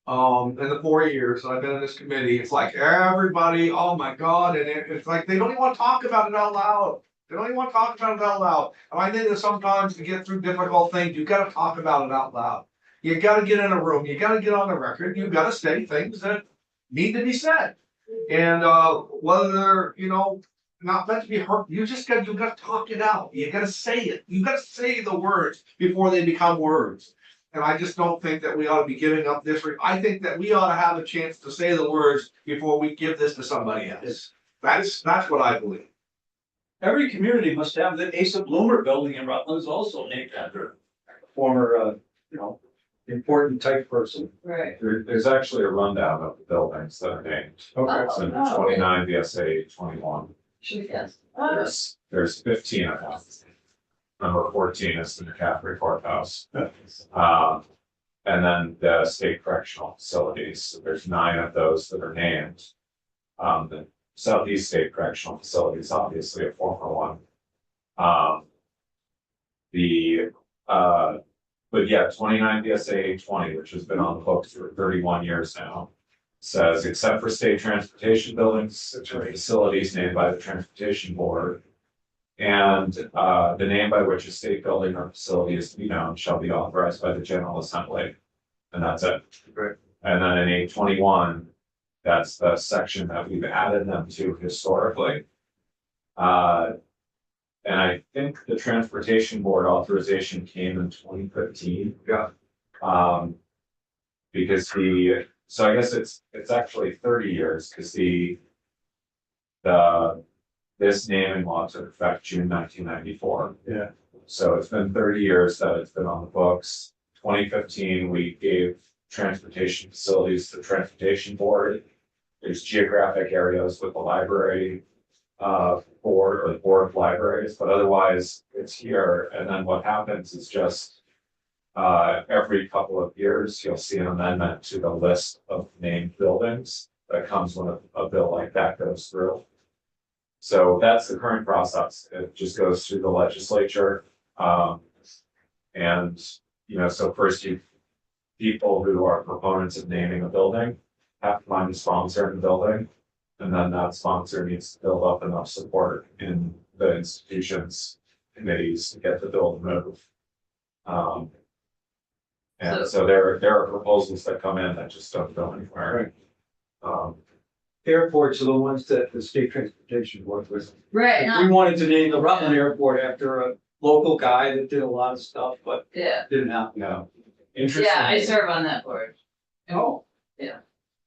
Speaker 2: in the 4 years I've been in this committee, it's like everybody, oh my God, and it's like they don't even want to talk about it out loud. They don't even want to talk about it out loud. And I think that sometimes to get through difficult things, you gotta talk about it out loud. You gotta get in a room, you gotta get on the record, you gotta say things that need to be said. And whether they're, not meant to be heard, you gotta talk it out. You gotta say it. You gotta say the words before they become words. And I just don't think that we ought to be giving up this. I think that we ought to have a chance to say the words before we give this to somebody else. That's what I believe.
Speaker 5: Every community must have the Asa Bloomer building in Rutland is also named after a former, important type person.
Speaker 1: Right.
Speaker 3: There's actually a rundown of the buildings that are named.
Speaker 5: Okay.
Speaker 3: It's in
Speaker 1: Oh.
Speaker 3: 29 VSA 21.
Speaker 1: Should guess.
Speaker 3: There's 15 of them. Number 14 is the McCaffrey Courthouse. And then the state correctional facilities, there's 9 of those that are named. The Southeast State Correctional Facility is obviously a former one. But yeah, 29 VSA 20, which has been on the books for 31 years now, says except for state transportation buildings, which are facilities named by the Transportation Board, and the name by which a state building or facility is to be known shall be authorized by the General Assembly. And that's it.
Speaker 2: Right.
Speaker 3: And then in 821, that's the section that we've added them to historically. And I think the Transportation Board authorization came in 2015.
Speaker 2: Yeah.
Speaker 3: Because so I guess it's actually 30 years because this naming law took effect June 1994.
Speaker 5: Yeah.
Speaker 3: So it's been 30 years that it's been on the books. 2015, we gave transportation facilities to the Transportation Board. There's geographic areas with the library board or the board of libraries, but otherwise it's here. And then what happens is just every couple of years, you'll see an amendment to the list of named buildings that comes when a bill like that goes through. So that's the current process. It just goes through the legislature. And, so first people who are proponents of naming a building have to find a sponsor in the building. And then that sponsor needs to build up enough support in the institutions, committees to get the bill moved. And so there are proposals that come in that just don't go anywhere.
Speaker 5: Airports are the ones that the state transportation works with.
Speaker 1: Right,
Speaker 5: We wanted to name the Rutland Airport after a local guy that did a lot of stuff, but
Speaker 1: yeah,
Speaker 5: didn't happen.
Speaker 3: No.
Speaker 1: yeah, I
Speaker 3: Interesting.
Speaker 1: serve on that board,
Speaker 5: Oh.
Speaker 1: Yeah.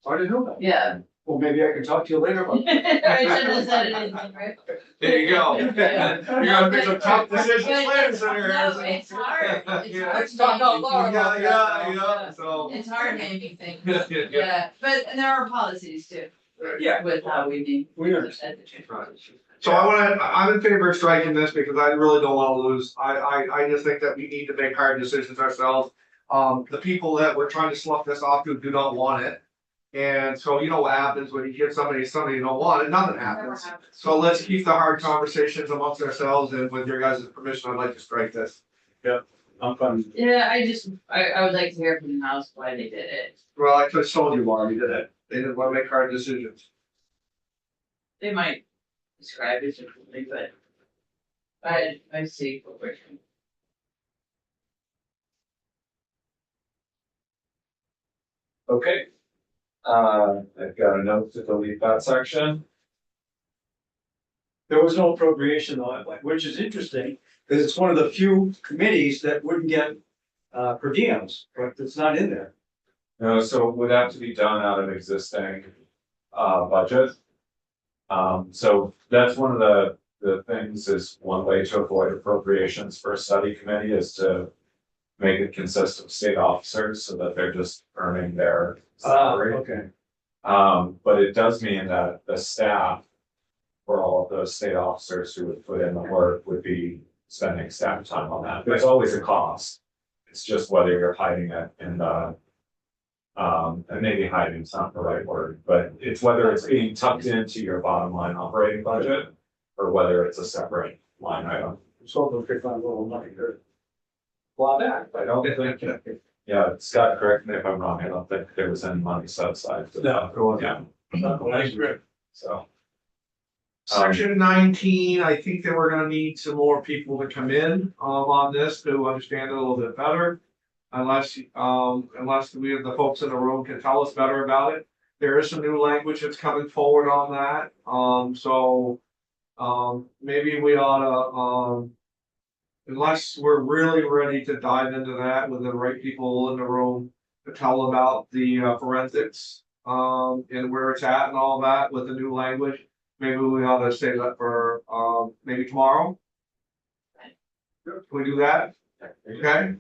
Speaker 5: I didn't know that.
Speaker 1: yeah.
Speaker 5: Well, maybe I can talk to you later about that.
Speaker 1: I should have said it, right?
Speaker 2: There you go. You're gonna make some tough decisions
Speaker 1: But-
Speaker 2: later, Senator
Speaker 1: No,
Speaker 2: Harrison.
Speaker 1: it's hard, it's
Speaker 2: Yeah.
Speaker 1: hard.
Speaker 5: Let's talk out loud.
Speaker 2: Yeah, so.
Speaker 1: It's hard naming things,
Speaker 2: Yeah, yeah.
Speaker 1: yeah, but and there are policies too,
Speaker 5: Yeah.
Speaker 1: with how we name.
Speaker 5: We
Speaker 1: things at the change.
Speaker 2: Right. So I'm in favor of striking this because I really don't wanna lose. I just think that we need to make hard decisions ourselves. The people that we're trying to slough this off to do not want it. And so you know what happens when you give somebody you don't want, and nothing happens. So let's keep the hard conversations amongst ourselves, and with your guys' permission, I'd like to strike this.
Speaker 5: I'm fine.
Speaker 1: Yeah, I would like to hear from the house why they did it.
Speaker 2: Well, I just told you, already did it. They didn't wanna make hard decisions.
Speaker 1: They might describe it differently, but I see what we're doing.
Speaker 3: Okay. I've got a note to delete that section.
Speaker 5: There was no appropriation though, which is interesting, because it's one of the few committees that wouldn't get per diems, but it's not in there.
Speaker 3: No, so it would have to be done out of existing budget. So that's one of the things is one way to avoid appropriations for a study committee is to make it consist of state officers so that they're just earning their salary.
Speaker 5: Okay.
Speaker 3: But it does mean that the staff for all of those state officers who would put in the work would be spending staff time on that. There's always a cost. It's just whether you're hiding it in the and maybe hiding is not the right word, but it's whether it's being tucked into your bottom line operating budget or whether it's a separate line item.
Speaker 5: So they'll pick on a little money here. Well, that,
Speaker 3: I don't think, yeah, Scott, correct me if I'm wrong, I don't think there was any money set aside for that. Yeah, so.
Speaker 2: Section 19, I think that we're gonna need some more people to come in, on this to understand it a little bit better. Unless we have the folks in the room can tell us better about it. There is some new language that's coming forward on that, maybe we ought to, unless we're really ready to dive into that with the right people in the room to tell about the forensics, and where it's at and all that with the new language. Maybe we ought to save that for, maybe tomorrow. Can we do that? Okay?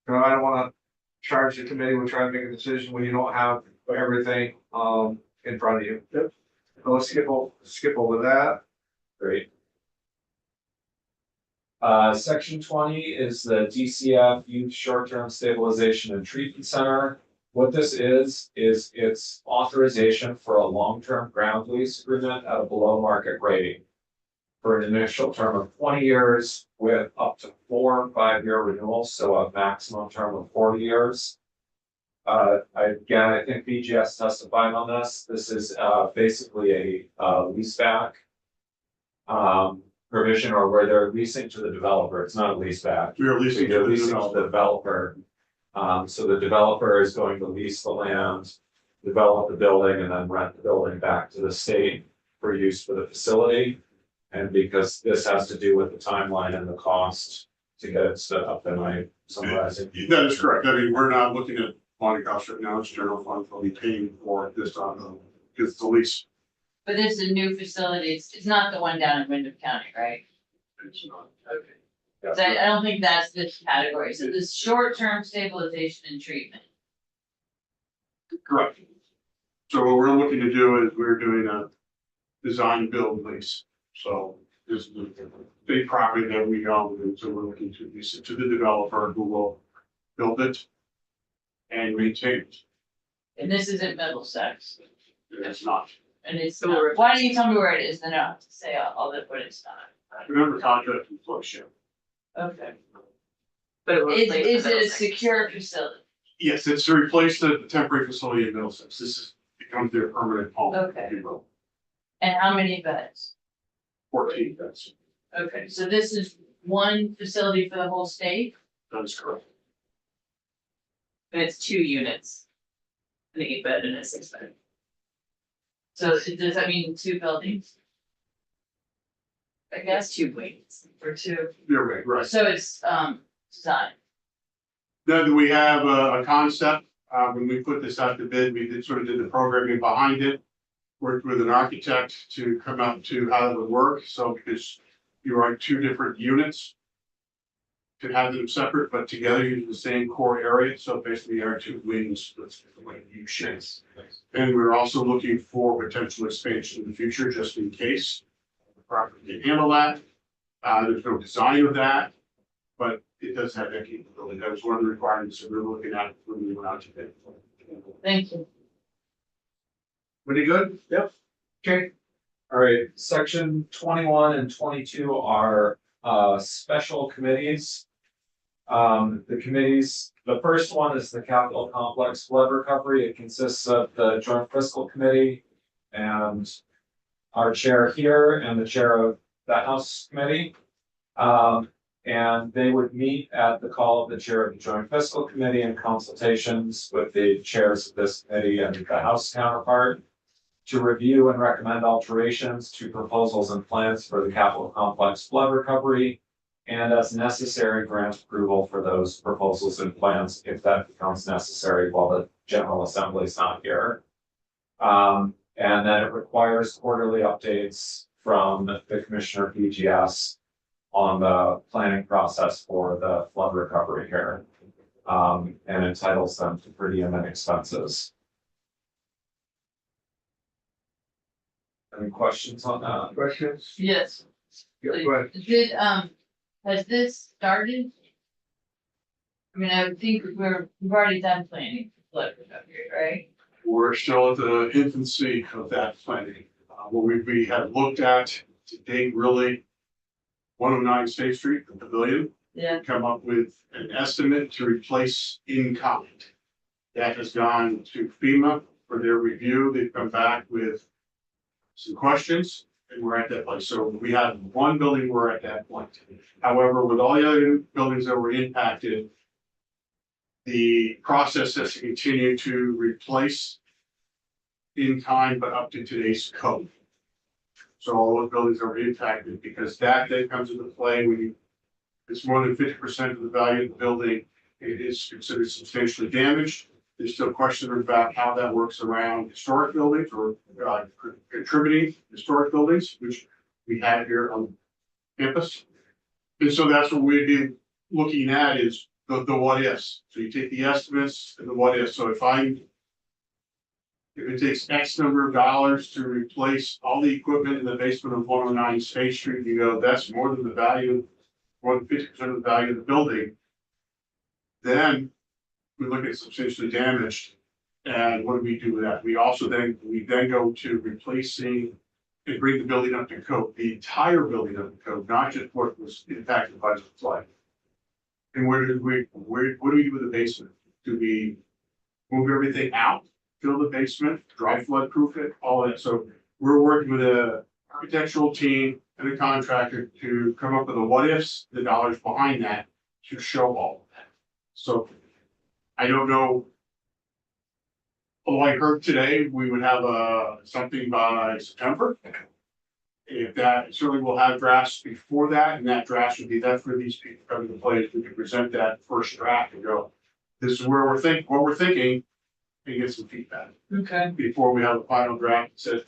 Speaker 2: I don't wanna charge the committee with trying to make a decision when you don't have everything, in front of you.
Speaker 5: Yep.
Speaker 2: So let's skip over that.
Speaker 3: Great. Section 20 is the DCF Youth Short-Term Stabilization and Treatment Center. What this is it's authorization for a long-term ground lease agreement at a below market rating for an initial term of 20 years with up to 4 5-year renewals, so a maximum term of 40 years. I think BGS testified on this. This is basically a leaseback provision, or where they're leasing to the developer. It's not a leaseback.
Speaker 6: We are leasing
Speaker 3: They're
Speaker 6: to the
Speaker 3: leasing to the developer. So the developer is going to lease the land, develop the building, and then rent the building back to the state for use for the facility. And because this has to do with the timeline and the cost to get it set up, am I summarizing?
Speaker 6: That is correct. I mean, we're not looking at bonding costs right now. It's general fund. They'll be paying for this time because it's a lease.
Speaker 1: But this is a new facility, it's not the one down in Wyndham County, right?
Speaker 6: It's not.
Speaker 1: So I don't think that's this category, so this short-term stabilization and treatment.
Speaker 6: Correct. So what we're looking to do is we're doing a design build lease. So this is the big property that we own, and so we're looking to lease it to the developer who will build it and maintain it.
Speaker 1: And this isn't Middlesex,
Speaker 6: And it's not.
Speaker 1: and it's not, why don't you tell me where it is, then I'll have to say all that, but it's not.
Speaker 6: Remember contract and flow.
Speaker 1: Okay.
Speaker 4: But it will
Speaker 1: Is
Speaker 4: replace
Speaker 1: it
Speaker 4: the
Speaker 1: a
Speaker 4: Middlesex.
Speaker 1: secure facility?
Speaker 6: Yes, it's to replace the temporary facility in Middlesex. This is becomes their permanent home.
Speaker 1: Okay.
Speaker 6: If you will.
Speaker 1: And how many beds?
Speaker 6: 14, that's
Speaker 1: Okay, so this is one facility for the whole state?
Speaker 6: that is correct.
Speaker 4: And it's 2 units. An 8-bed and a 6-bed.
Speaker 1: So does that mean 2 buildings
Speaker 4: I guess 2 wings.
Speaker 1: or 2?
Speaker 6: You're right, right.
Speaker 1: So it's, design.
Speaker 6: Then we have a concept, when we put this out to bid, we did sort of did the programming behind it. Worked with an architect to come up to how it would work, so because you are 2 different units. To have them separate, but together using the same core area, so basically our 2 wings, with like U shapes. And we're also looking for potential expansion in the future, just in case. The property can handle that. There's no design of that, but it does have that capability. That was one of the requirements that we were looking at when we went out to bid.
Speaker 1: Thank you.
Speaker 2: Pretty good?
Speaker 5: Yep.
Speaker 2: Okay,
Speaker 3: All right, section 21 and 22 are special committees. The committees, the first one is the capital complex flood recovery. It consists of the joint fiscal committee and our chair here and the chair of the House committee. And they would meet at the call of the chair of the joint fiscal committee in consultations with the chairs of this committee and the House counterpart to review and recommend alterations to proposals and plans for the capital complex flood recovery, and as necessary, grant approval for those proposals and plans if that becomes necessary while the General Assembly is not here. And then it requires quarterly updates from the Commissioner PGS on the planning process for the flood recovery here. And entitles them to per diem and expenses. Any questions on that?
Speaker 2: questions?
Speaker 1: Yes.
Speaker 2: Yeah, go ahead.
Speaker 1: Did, has this started? I mean, I would think we've already done planning for flood recovery, right?
Speaker 6: We're still at the infancy of that planning. What we have looked at to date, really, 109 State Street, the pavilion,
Speaker 1: Yeah.
Speaker 6: come up with an estimate to replace in kind. That has gone to FEMA for their review. They've come back with some questions, and we're at that place. So we have 1 building, we're at that point. However, with all the other buildings that were impacted, the process has to continue to replace in kind, but up to today's code. So all those buildings are impacted, because that then comes into play when you, it's more than 50% of the value of the building, it is considered substantially damaged. There's still questions about how that works around historic buildings or contributing historic buildings, which we have here on campus. And so that's what we'd be looking at, is the what ifs. So you take the estimates and the what ifs. So if it takes X number of dollars to replace all the equipment in the basement of 109 State Street, you go, that's more than the value, more than 50% of the value of the building. Then we look at substantially damaged, and what do we do with that? We then go to replacing and bring the building up to code, the entire building up to code, not just what was impacted by the flood. And what do we do with the basement? Do we move everything out, fill the basement, dry flood proof it, all that? So we're working with a architectural team and a contractor to come up with the what ifs, the dollars behind that, to show all of that. So I don't know. Oh, I heard today we would have something by September. If that, certainly we'll have drafts before that, and that draft would be that for these people coming to play, we can present that first draft and go, this is where what we're thinking, and get some feedback.
Speaker 1: Okay.
Speaker 6: Before we have a final draft that says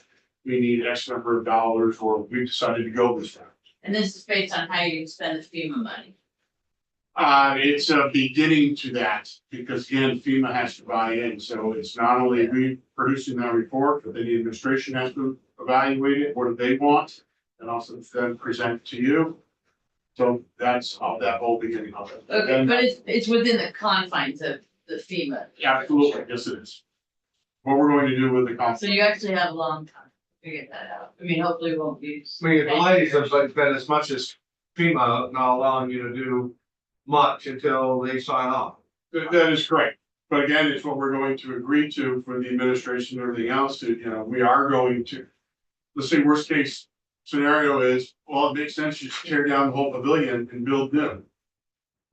Speaker 6: we need X number of dollars, or we decided to go this route.
Speaker 1: And this is based on how you spend the FEMA money.
Speaker 6: It's a beginning to that, because again, FEMA has to buy in, so it's not only we producing that report, but then the administration has to evaluate it, what do they want? And also then present to you. So that's how that whole beginning of it.
Speaker 1: Okay,
Speaker 6: And-
Speaker 1: but it's within the confines of the FEMA.
Speaker 6: Absolutely, yes it is. What we're going to do with the
Speaker 1: So
Speaker 6: concept,
Speaker 1: you actually have a long time to figure that out. I mean, hopefully it won't be.
Speaker 2: I mean, the delays have been as much as FEMA not allowing you to do much until they sign off.
Speaker 6: that is correct. But again, it's what we're going to agree to for the administration and everything else to, we are going to. Let's say worst case scenario is, well, it makes sense, you tear down the whole pavilion and build new.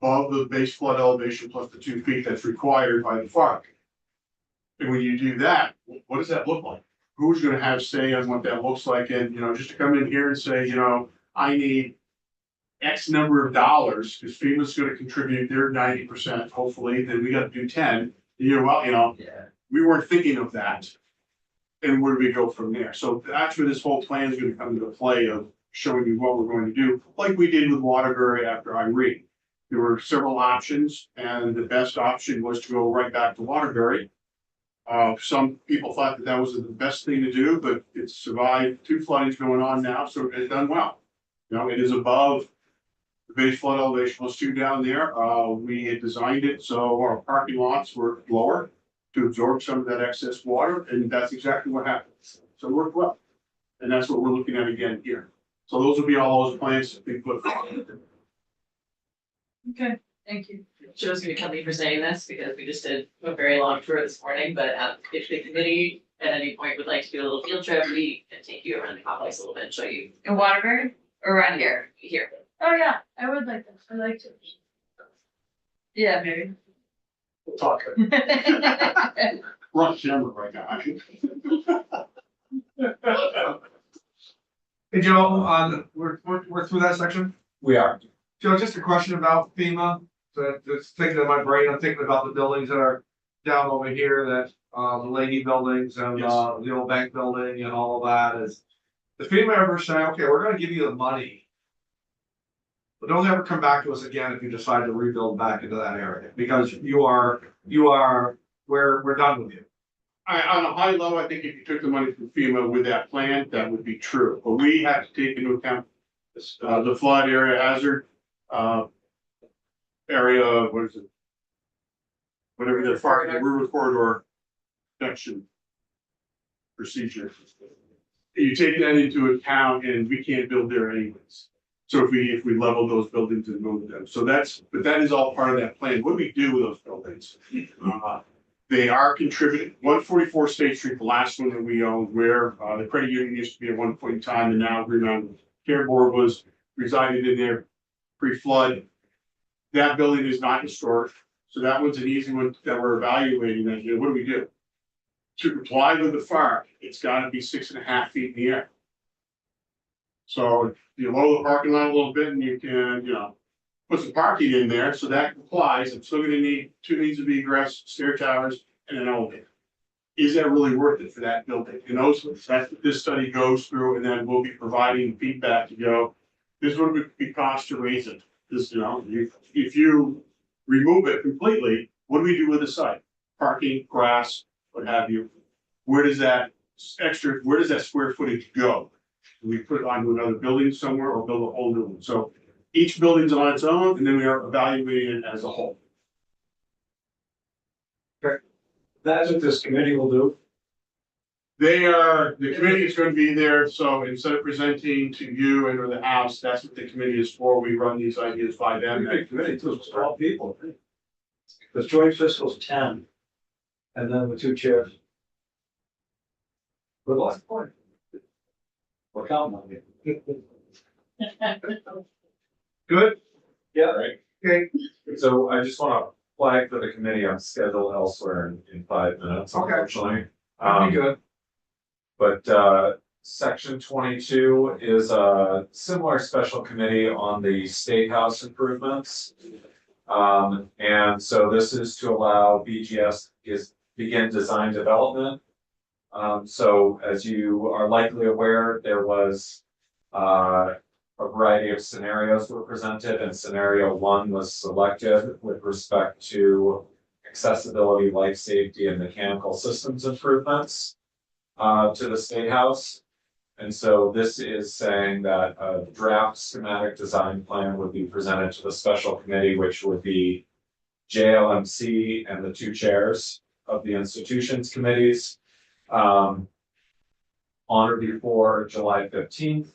Speaker 6: above the base flood elevation plus the 2 feet that's required by the FARC. And when you do that, what does that look like? Who's gonna have say on what that looks like? And, just to come in here and say, I need X number of dollars, because FEMA's gonna contribute their 90%, hopefully, then we gotta do 10. Well, we weren't thinking of that. And where do we go from there? So that's where this whole plan is gonna come into play of showing you what we're going to do, like we did with Waterbury after Irene. There were several options, and the best option was to go right back to Waterbury. Some people thought that was the best thing to do, but it's survived 2 floodings going on now, so it's done well. It is above the base flood elevation plus 2 down there. We had designed it so our parking lots were lower to absorb some of that excess water, and that's exactly what happened. So it worked well. And that's what we're looking at again here. So those will be all those plans that we put.
Speaker 7: Okay, thank you.
Speaker 4: Joe's gonna come in for saying this because we just did a very long tour this morning, but if the committee at any point would like to do a little field trip, we can take you around the complex a little bit and show you
Speaker 1: In Waterbury or around here?
Speaker 4: here.
Speaker 7: Oh, yeah, I would like that. I like to.
Speaker 1: Yeah, maybe.
Speaker 6: We'll talk. We're on camera right now.
Speaker 2: Hey, Joe, we're through that section.
Speaker 3: We are.
Speaker 2: Joe, just a question about FEMA, that's thinking in my brain, I'm thinking about the buildings that are down over here, that, the lady buildings and,
Speaker 6: Yes.
Speaker 2: the old bank building and all of that is. Does FEMA ever say, okay, we're gonna give you the money, but don't ever come back to us again if you decide to rebuild back into that area, because we're done with you.
Speaker 6: On a high level, I think if you took the money from FEMA with that plan, that would be true, but we have to take into account this, the flood area hazard, area, what is it? Whatever the FARC, the river corridor protection procedure. You take that into account and we can't build there anyways. So if we level those buildings and move them, so but that is all part of that plan. What do we do with those buildings? They are contributing, 144 State Street, the last one that we owned, where the credit union used to be at one point in time, and now Green Mountain Care Board was resided in there pre-flood. That building is not historic, so that one's an easy one that we're evaluating. That, what do we do? To comply with the FARC, it's gotta be 6.5 feet in the air. So you lower the parking lot a little bit and you can, put some parking in there, so that complies. I'm still gonna need 2 means of egress, stair towers, and an elevator. Is that really worth it for that building? And that's what this study goes through, and then we'll be providing feedback to go, this is what it would be cost to raise it. This, if you remove it completely, what do we do with the site? Parking, grass, what have you? Where does that square footage go? Do we put it onto another building somewhere or build a whole new one? So each building's on its own, and then we are evaluating it as a whole.
Speaker 5: That's what this committee will do.
Speaker 6: The committee is going to be there, so instead of presenting to you and or the House, that's what the committee is for. We run these ideas by them.
Speaker 5: Big committee, too, it's 12 people. The joint fiscal's 10. And then the 2 chairs. Good luck. We're counting on you.
Speaker 2: Good?
Speaker 5: Yeah.
Speaker 3: Right.
Speaker 2: Okay,
Speaker 3: So I just want to flag for the committee, I'm scheduled elsewhere in 5 minutes,
Speaker 2: Okay.
Speaker 3: unfortunately.
Speaker 2: that'd be good.
Speaker 3: But section 22 is a similar special committee on the state house improvements. And so this is to allow BGS begin design development. So as you are likely aware, there was a variety of scenarios were presented, and scenario 1 was selected with respect to accessibility, life safety, and mechanical systems improvements to the State House. And so this is saying that a draft schematic design plan would be presented to the special committee, which would be JLMC and the 2 chairs of the institutions committees on or before July 15th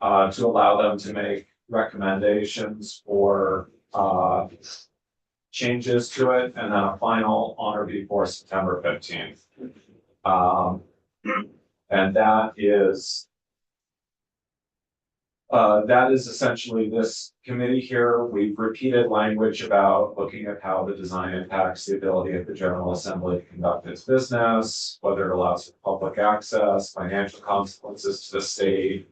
Speaker 3: to allow them to make recommendations for changes to it, and then a final on or before September 15th. And that is That is essentially this committee here. We've repeated language about looking at how the design impacts the ability of the General Assembly to conduct its business, whether it allows for public access, financial consequences to the state,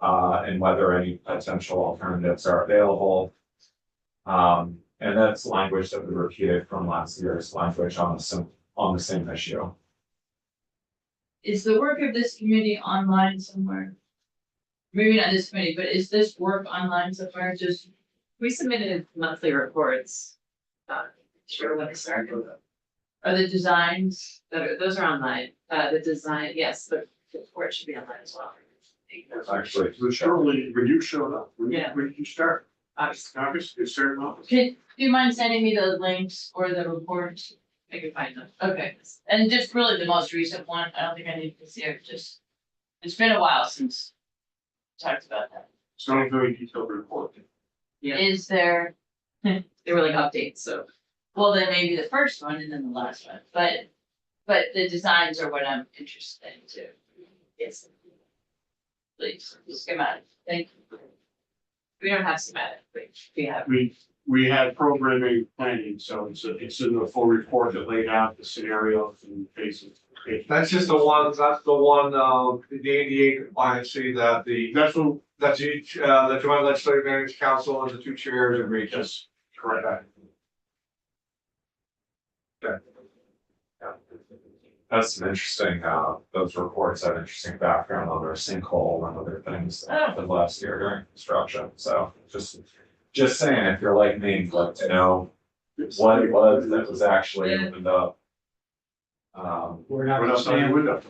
Speaker 3: and whether any potential alternatives are available. And that's language that we repeated from last year's language on the same issue.
Speaker 1: Is the work of this committee online somewhere? Maybe not this committee, but is this work online somewhere? Just,
Speaker 4: We submitted monthly reports. Sure, when they started.
Speaker 1: are the designs?
Speaker 4: Those are online. The design, yes, the report should be online as well.
Speaker 3: Actually,
Speaker 6: So surely, when you showed up,
Speaker 4: Yeah.
Speaker 6: when did you start?
Speaker 4: Obviously,
Speaker 6: August, it started off.
Speaker 1: Do you mind sending me the links or the reports?
Speaker 4: I can find them.
Speaker 1: Okay, and just really the most recent one, I don't think I need to see it, just, it's been a while since talked about that.
Speaker 6: It's not a very detailed report.
Speaker 4: Yeah.
Speaker 1: Is there,
Speaker 4: They were like updates, so.
Speaker 1: well, then maybe the first one and then the last one, but the designs are what I'm interested in too.
Speaker 4: Yes.
Speaker 1: Please, schematic, thank you.
Speaker 4: We don't have schematic, but we have.
Speaker 6: We had programming planning, so it's in the full report that laid out the scenarios and phases.
Speaker 2: That's just the one, the ADA compliancy that
Speaker 6: That's what,
Speaker 2: that's each, the Joint Legislative Management Council and the two chairs agreed to.
Speaker 6: yes, correct.
Speaker 3: that's some interesting, those reports have interesting background on their sinkhole and other things that happened last year during construction. So just saying, if you're like me, you'd like to know what it was that was actually opened up.
Speaker 5: We're not
Speaker 6: What
Speaker 5: gonna
Speaker 6: else on your
Speaker 5: stand.
Speaker 6: window?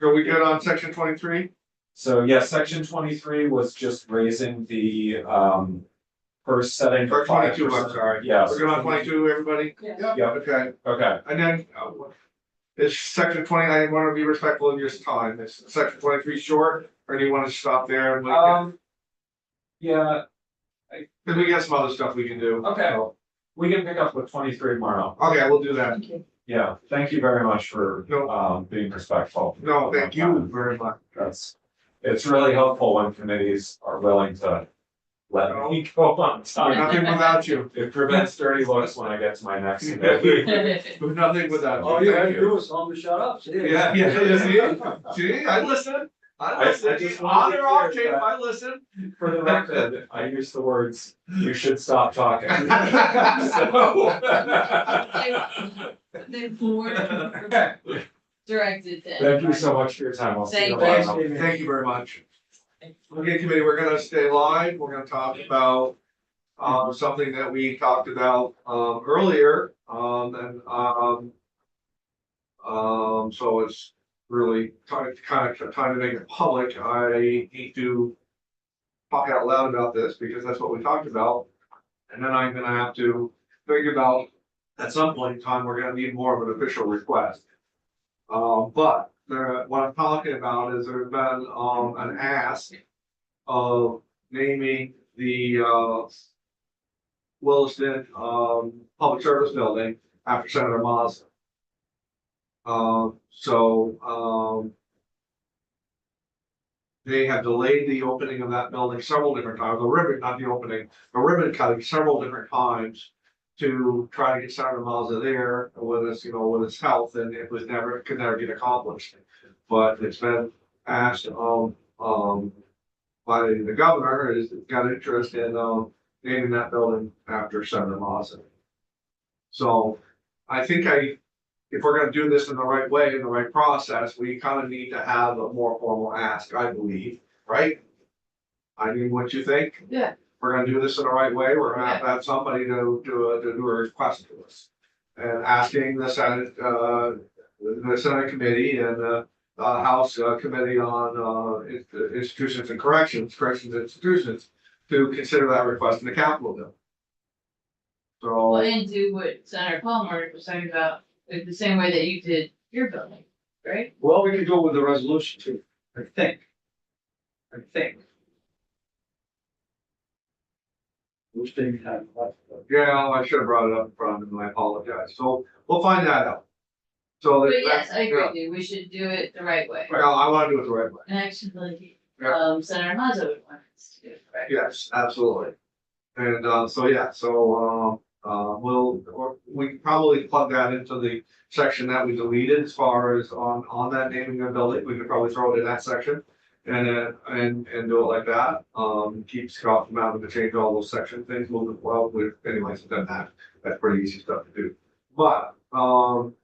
Speaker 2: Are we good on section 23?
Speaker 3: So yeah, section 23 was just raising the, first setting.
Speaker 2: Or
Speaker 3: to
Speaker 2: 22, I'm
Speaker 3: 5%.
Speaker 2: sorry.
Speaker 3: Yes.
Speaker 2: We're good on 22, everybody?
Speaker 7: Yeah.
Speaker 3: Yeah,
Speaker 2: Okay,
Speaker 3: okay.
Speaker 2: and then, is section 20, I want to be respectful of your time, is section 23 short, or do you want to stop there and wait?
Speaker 3: Yeah,
Speaker 2: Cause we got some other stuff we can do.
Speaker 3: okay. We can pick up with 23 tomorrow.
Speaker 2: Okay, we'll do that.
Speaker 3: Yeah, thank you very much for,
Speaker 2: No.
Speaker 3: being respectful.
Speaker 2: No, thank you very much.
Speaker 3: It's really helpful when committees are willing to let me go on time.
Speaker 2: Nothing without you.
Speaker 3: It prevents dirty looks when I get to my next committee.
Speaker 2: Nothing without you.
Speaker 5: All you had
Speaker 2: Thank
Speaker 5: to do was tell them to shut up. See?
Speaker 2: Yeah, see, I listen,
Speaker 3: I just
Speaker 2: on
Speaker 3: wanted to
Speaker 2: or off
Speaker 3: clear
Speaker 2: tape,
Speaker 3: that.
Speaker 2: I listen.
Speaker 3: For the record, I use the words, you should stop talking.
Speaker 1: The board directed to.
Speaker 3: Thank you so much for your time. I'll see you
Speaker 1: Thank
Speaker 3: tomorrow.
Speaker 5: you.
Speaker 2: Thank you very much. Okay, committee, we're gonna stay live, we're gonna talk about something that we talked about earlier, so it's really kind of make it public. I need to talk out loud about this because that's what we talked about. And then I'm gonna have to think about, at some point in time, we're gonna need more of an official request. But what I'm talking about is there's been an ask of naming the Williston Public Service Building after Senator Mazza. They have delayed the opening of that building several different times, the ribbon, not the opening, the ribbon cutting several different times to try to get Senator Mazza there with his, with his health, and it was could never get accomplished. But it's been asked, by the governor, has got interest in, naming that building after Senator Mazza. So I think if we're gonna do this in the right way, in the right process, we kind of need to have a more formal ask, I believe, right? I mean, what you think?
Speaker 1: Yeah.
Speaker 2: We're gonna do this in the right way, we're gonna have to have somebody to do a request to us. And asking the Senate committee and the House Committee on Institutions and Corrections Institutions to consider that request in the Capitol bill.
Speaker 1: Well,
Speaker 2: So,
Speaker 1: and do what Senator Palmer was talking about, like the same way that you did your building, right?
Speaker 5: Well, we can go with the resolution too, I think. Which thing you have left?
Speaker 2: yeah, I should have brought it up in front of him, and I apologize. So we'll find that out. So.
Speaker 1: But yes, I agree with you, we should do it the right way.
Speaker 2: Well, I wanna do it the right way.
Speaker 1: And actually, Senator Mazza would want us to do, correct?
Speaker 2: Yes, absolutely. And, we can probably plug that into the section that we deleted as far as on that naming of building, we could probably throw it in that section. And do it like that, keep Scott from having to change all those section things moving well, with, anyways, it doesn't have, that's pretty easy stuff to do. But, so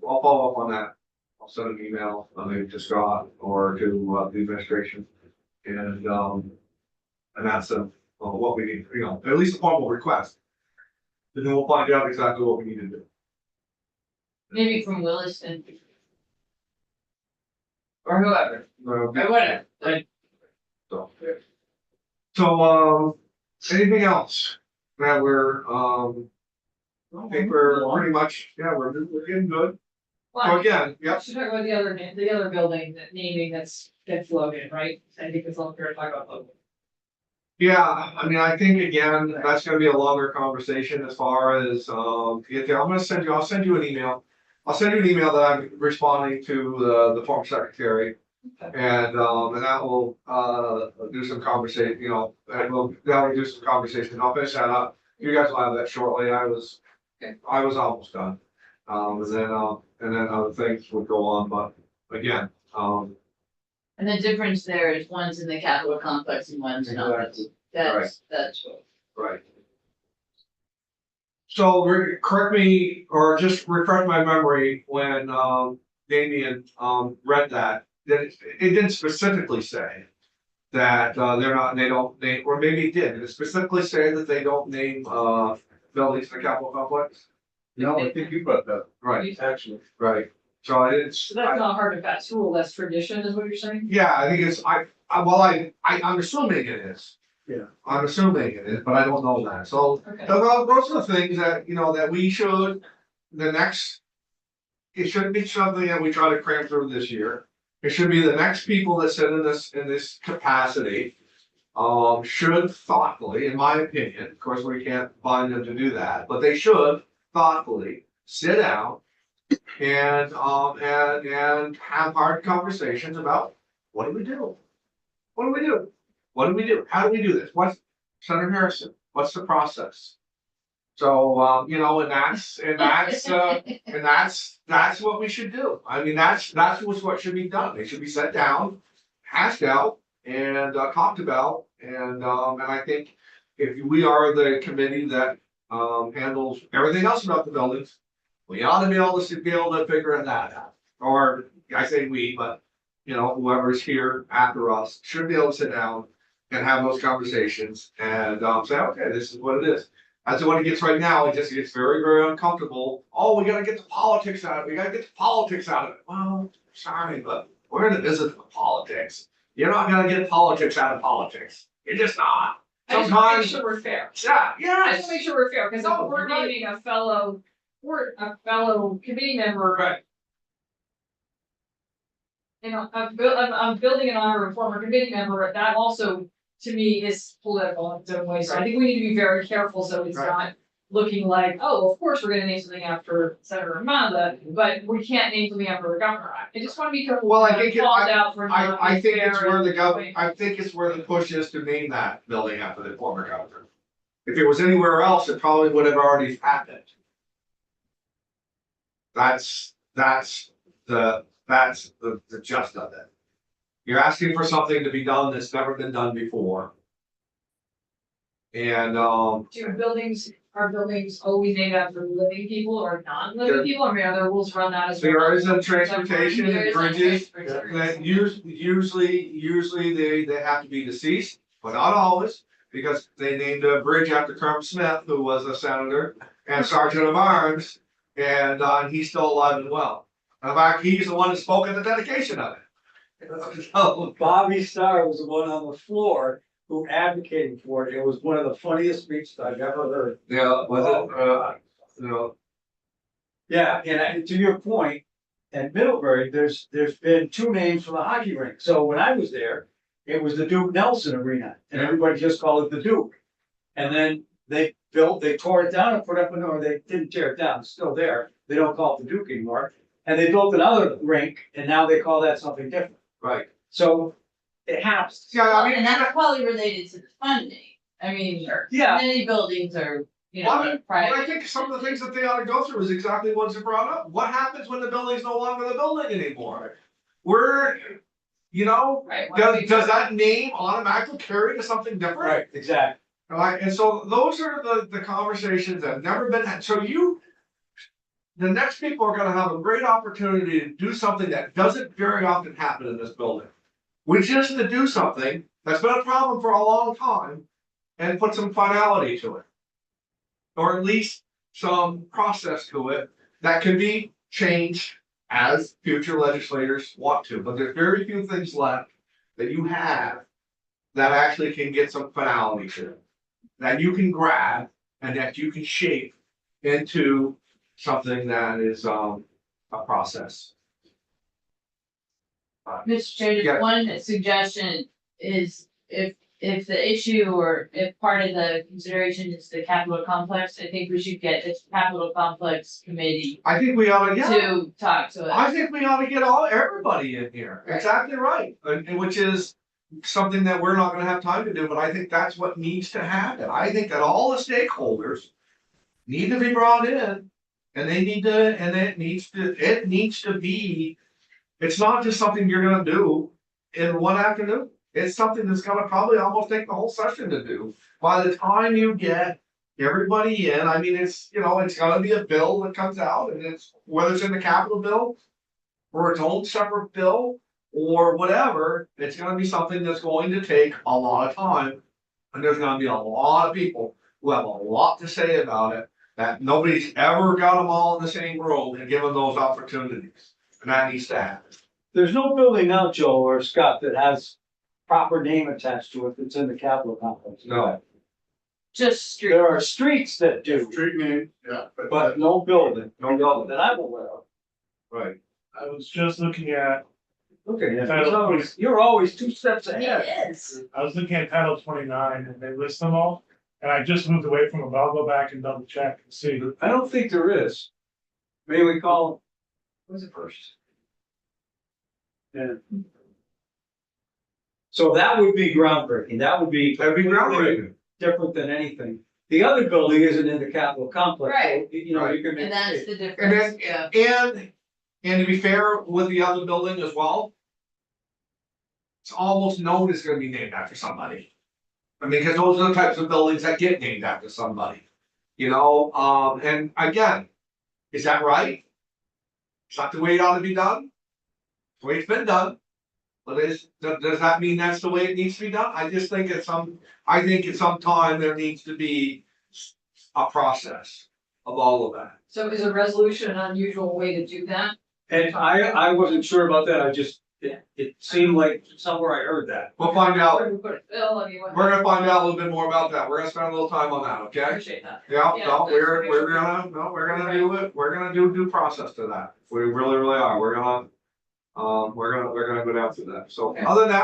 Speaker 2: I'll follow up on that. I'll send an email, maybe to Scott or to, the administration. And that's what we need, at least a formal request. And then we'll find out exactly what we need to do.
Speaker 1: Maybe from Williston. Or whoever, or whatever, like,
Speaker 2: So, anything else that we're, I think we're pretty much, yeah, we're getting good. So
Speaker 7: Well,
Speaker 2: again, yep,
Speaker 7: should talk about the other building, that naming that's Logan, right? I think it's all fair to talk about Logan.
Speaker 2: yeah, I mean, I think again, that's gonna be a longer conversation as far as, I'll send you an email. I'll send you an email that I'm responding to the former secretary. And that will, do some conversation, that'll do some conversation. I'll finish that up. You guys will have that shortly. I was almost done. And then other things would go on, but again,
Speaker 1: and the difference there is one's in the Capitol complex and one's not.
Speaker 2: Exactly.
Speaker 1: That's what.
Speaker 2: right. So correct me, or just refresh my memory when, Damien, read that it didn't specifically say that, or maybe it did. Did it specifically say that they don't name, buildings in the Capitol complex?
Speaker 6: No, I think you brought that,
Speaker 2: Right,
Speaker 6: actually.
Speaker 2: right. So I didn't.
Speaker 7: So that's not hard to pass rule, that's tradition, is what you're saying?
Speaker 2: Yeah, I think it's, I'm assuming it is.
Speaker 6: Yeah.
Speaker 2: I'm assuming it is, but I don't know that, so,
Speaker 7: Okay.
Speaker 2: those are the things that, that we should, it shouldn't be something that we try to cram through this year. It should be the next people that sit in this capacity, should thoughtfully, in my opinion, of course, we can't bind them to do that, but they should thoughtfully sit down and have hard conversations about what do we do? What do we do? What do we do? How do we do this? What's Senator Harrison? What's the process? So, that's what we should do. I mean, that's what should be done. They should be set down, hashed out, and talked about. And I think if we are the committee that handles everything else about the buildings, we ought to be able to figure that out. Or I say we, but whoever's here after us should be able to sit down and have those conversations and say, okay, this is what it is. That's what it gets right now. It just gets very, very uncomfortable. Oh, we gotta get the politics out of it. We gotta get the politics out of it. Well, sorry, but we're in the business of politics. You're not gonna get politics out of politics. You're just not.
Speaker 7: I just wanna make
Speaker 2: Sometimes,
Speaker 7: sure we're fair.
Speaker 2: yeah,
Speaker 7: I
Speaker 2: yes.
Speaker 7: just wanna make sure we're fair, because
Speaker 2: No,
Speaker 7: if we're
Speaker 2: you're right.
Speaker 7: naming a fellow committee member.
Speaker 2: Right.
Speaker 7: I'm building an honor of a former committee member, that also, to me, is political in its own way, so I think we need to be very careful, so it's
Speaker 2: Right.
Speaker 7: not looking like, oh, of course, we're gonna name something after Senator Amanda, but we can't name something after the governor. I just wanna be careful.
Speaker 2: Well, I
Speaker 7: we're not
Speaker 2: think it-
Speaker 7: called out for not
Speaker 2: I
Speaker 7: being
Speaker 2: think it's
Speaker 7: fair
Speaker 2: where
Speaker 7: and-
Speaker 2: I think it's where the push is to name that building after the former governor. If it was anywhere else, it probably would have already happened. That's the gist of it. You're asking for something to be done that's never been done before. And,
Speaker 7: Are buildings always named after living people or non-living
Speaker 2: There-
Speaker 7: people? I mean, are there rules around that as well?
Speaker 2: there is a transportation
Speaker 1: There
Speaker 2: and
Speaker 1: is a
Speaker 2: bridges
Speaker 1: transportation.
Speaker 2: that usually they have to be deceased, but not always. Because they named a bridge after Colonel Smith, who was a senator and sergeant of arms, and he's still alive and well. In fact, he's the one that spoke at the dedication of it. So,
Speaker 5: Bobby Starr was the one on the floor who advocated for it. It was one of the funniest speeches I've ever heard.
Speaker 2: yeah, was it,
Speaker 5: Yeah, and to your point, at Middlebury, there's been two names for the hockey rink. So when I was there, it was the Duke Nelson Arena, and everybody just called it the Duke. And then they tore it down and put up or they didn't tear it down, it's still there. They don't call it the Duke anymore. And they built another rink, and now they call that something different.
Speaker 2: Right.
Speaker 5: So it happens.
Speaker 2: Yeah, I mean,
Speaker 1: And that's probably related to the funding. I mean,
Speaker 5: Yeah.
Speaker 1: many buildings are, you
Speaker 2: Well,
Speaker 1: know,
Speaker 2: but I
Speaker 1: private.
Speaker 2: think some of the things that they ought to go through is exactly what you brought up. What happens when the building's no longer the building anymore? We're, you know,
Speaker 1: Right.
Speaker 2: does that name automatically carry to something different?
Speaker 5: Right, exactly.
Speaker 2: Right, and so those are the conversations that have never been had, so the next people are gonna have a great opportunity to do something that doesn't very often happen in this building. Which is to do something that's been a problem for a long time and put some finality to it. Or at least some process to it that can be changed as future legislators want to, but there's very few things left that you have that actually can get some finality to it. That you can grab and that you can shape into something that is a process.
Speaker 1: Mr. Chair, just
Speaker 2: Yeah.
Speaker 1: one suggestion is if the issue or if part of the consideration is the capital complex, I think we should get this capital complex committee
Speaker 2: I think we ought to, yeah,
Speaker 1: to talk to us.
Speaker 2: I think we ought to get everybody in here, exactly right, and which is something that we're not gonna have time to do, but I think that's what needs to happen. I think that all the stakeholders need to be brought in, and they need to, and it needs to be, it's not just something you're gonna do in one afternoon. It's something that's gonna probably almost take the whole session to do. By the time you get everybody in, I mean, it's, you know, it's gonna be a bill that comes out, and it's, whether it's in the capital bill or its own separate bill, or whatever, it's gonna be something that's going to take a lot of time. And there's gonna be a lot of people who have a lot to say about it, that nobody's ever got them all in the same room and given those opportunities. And that needs to happen.
Speaker 5: There's no building now, Joe or Scott, that has proper name attached to it that's in the Capitol complex.
Speaker 2: No.
Speaker 1: Just street.
Speaker 5: There are streets that do,
Speaker 6: Street name, yeah,
Speaker 5: but no building,
Speaker 2: No building.
Speaker 5: that I'm aware of.
Speaker 2: Right.
Speaker 8: I was just looking at,
Speaker 5: Okay, you're always 2 steps ahead.
Speaker 1: Yes.
Speaker 8: I was looking at Title 29 and they list them all. And I just moved away from them, but I'll go back and double check and see.
Speaker 5: I don't think there is. Maybe we call, what's it first? Yeah. So that would be groundbreaking. That would be
Speaker 2: That'd be groundbreaking.
Speaker 5: different than anything. The other building isn't in the Capitol complex. so,
Speaker 1: Right.
Speaker 5: You know, you can make.
Speaker 1: And that's the
Speaker 2: And
Speaker 1: difference,
Speaker 2: then,
Speaker 1: yeah.
Speaker 2: and to be fair with the other building as well. It's almost known it's gonna be named after somebody. I mean, because those are the types of buildings that get named after somebody. You know, and again, is that right? It's not the way it ought to be done. It's the way it's been done. But does that mean that's the way it needs to be done? I just think at some time there needs to be a process of all of that.
Speaker 7: So is a resolution an unusual way to do that?
Speaker 5: And I wasn't sure about that. I just, it seemed like somewhere I heard that.
Speaker 2: We'll find out.
Speaker 7: Where do we put it, Bill, I mean, what?
Speaker 2: We're gonna find out a little bit more about that. We're gonna spend a little time on that, okay?
Speaker 7: Appreciate that.
Speaker 2: Yeah,
Speaker 7: Yeah,
Speaker 2: no,
Speaker 7: that's
Speaker 2: we're
Speaker 7: very
Speaker 2: gonna, no, we're gonna do it. We're gonna do due process to that. We really are. We're gonna go down through that. So
Speaker 7: Okay.
Speaker 2: other than that,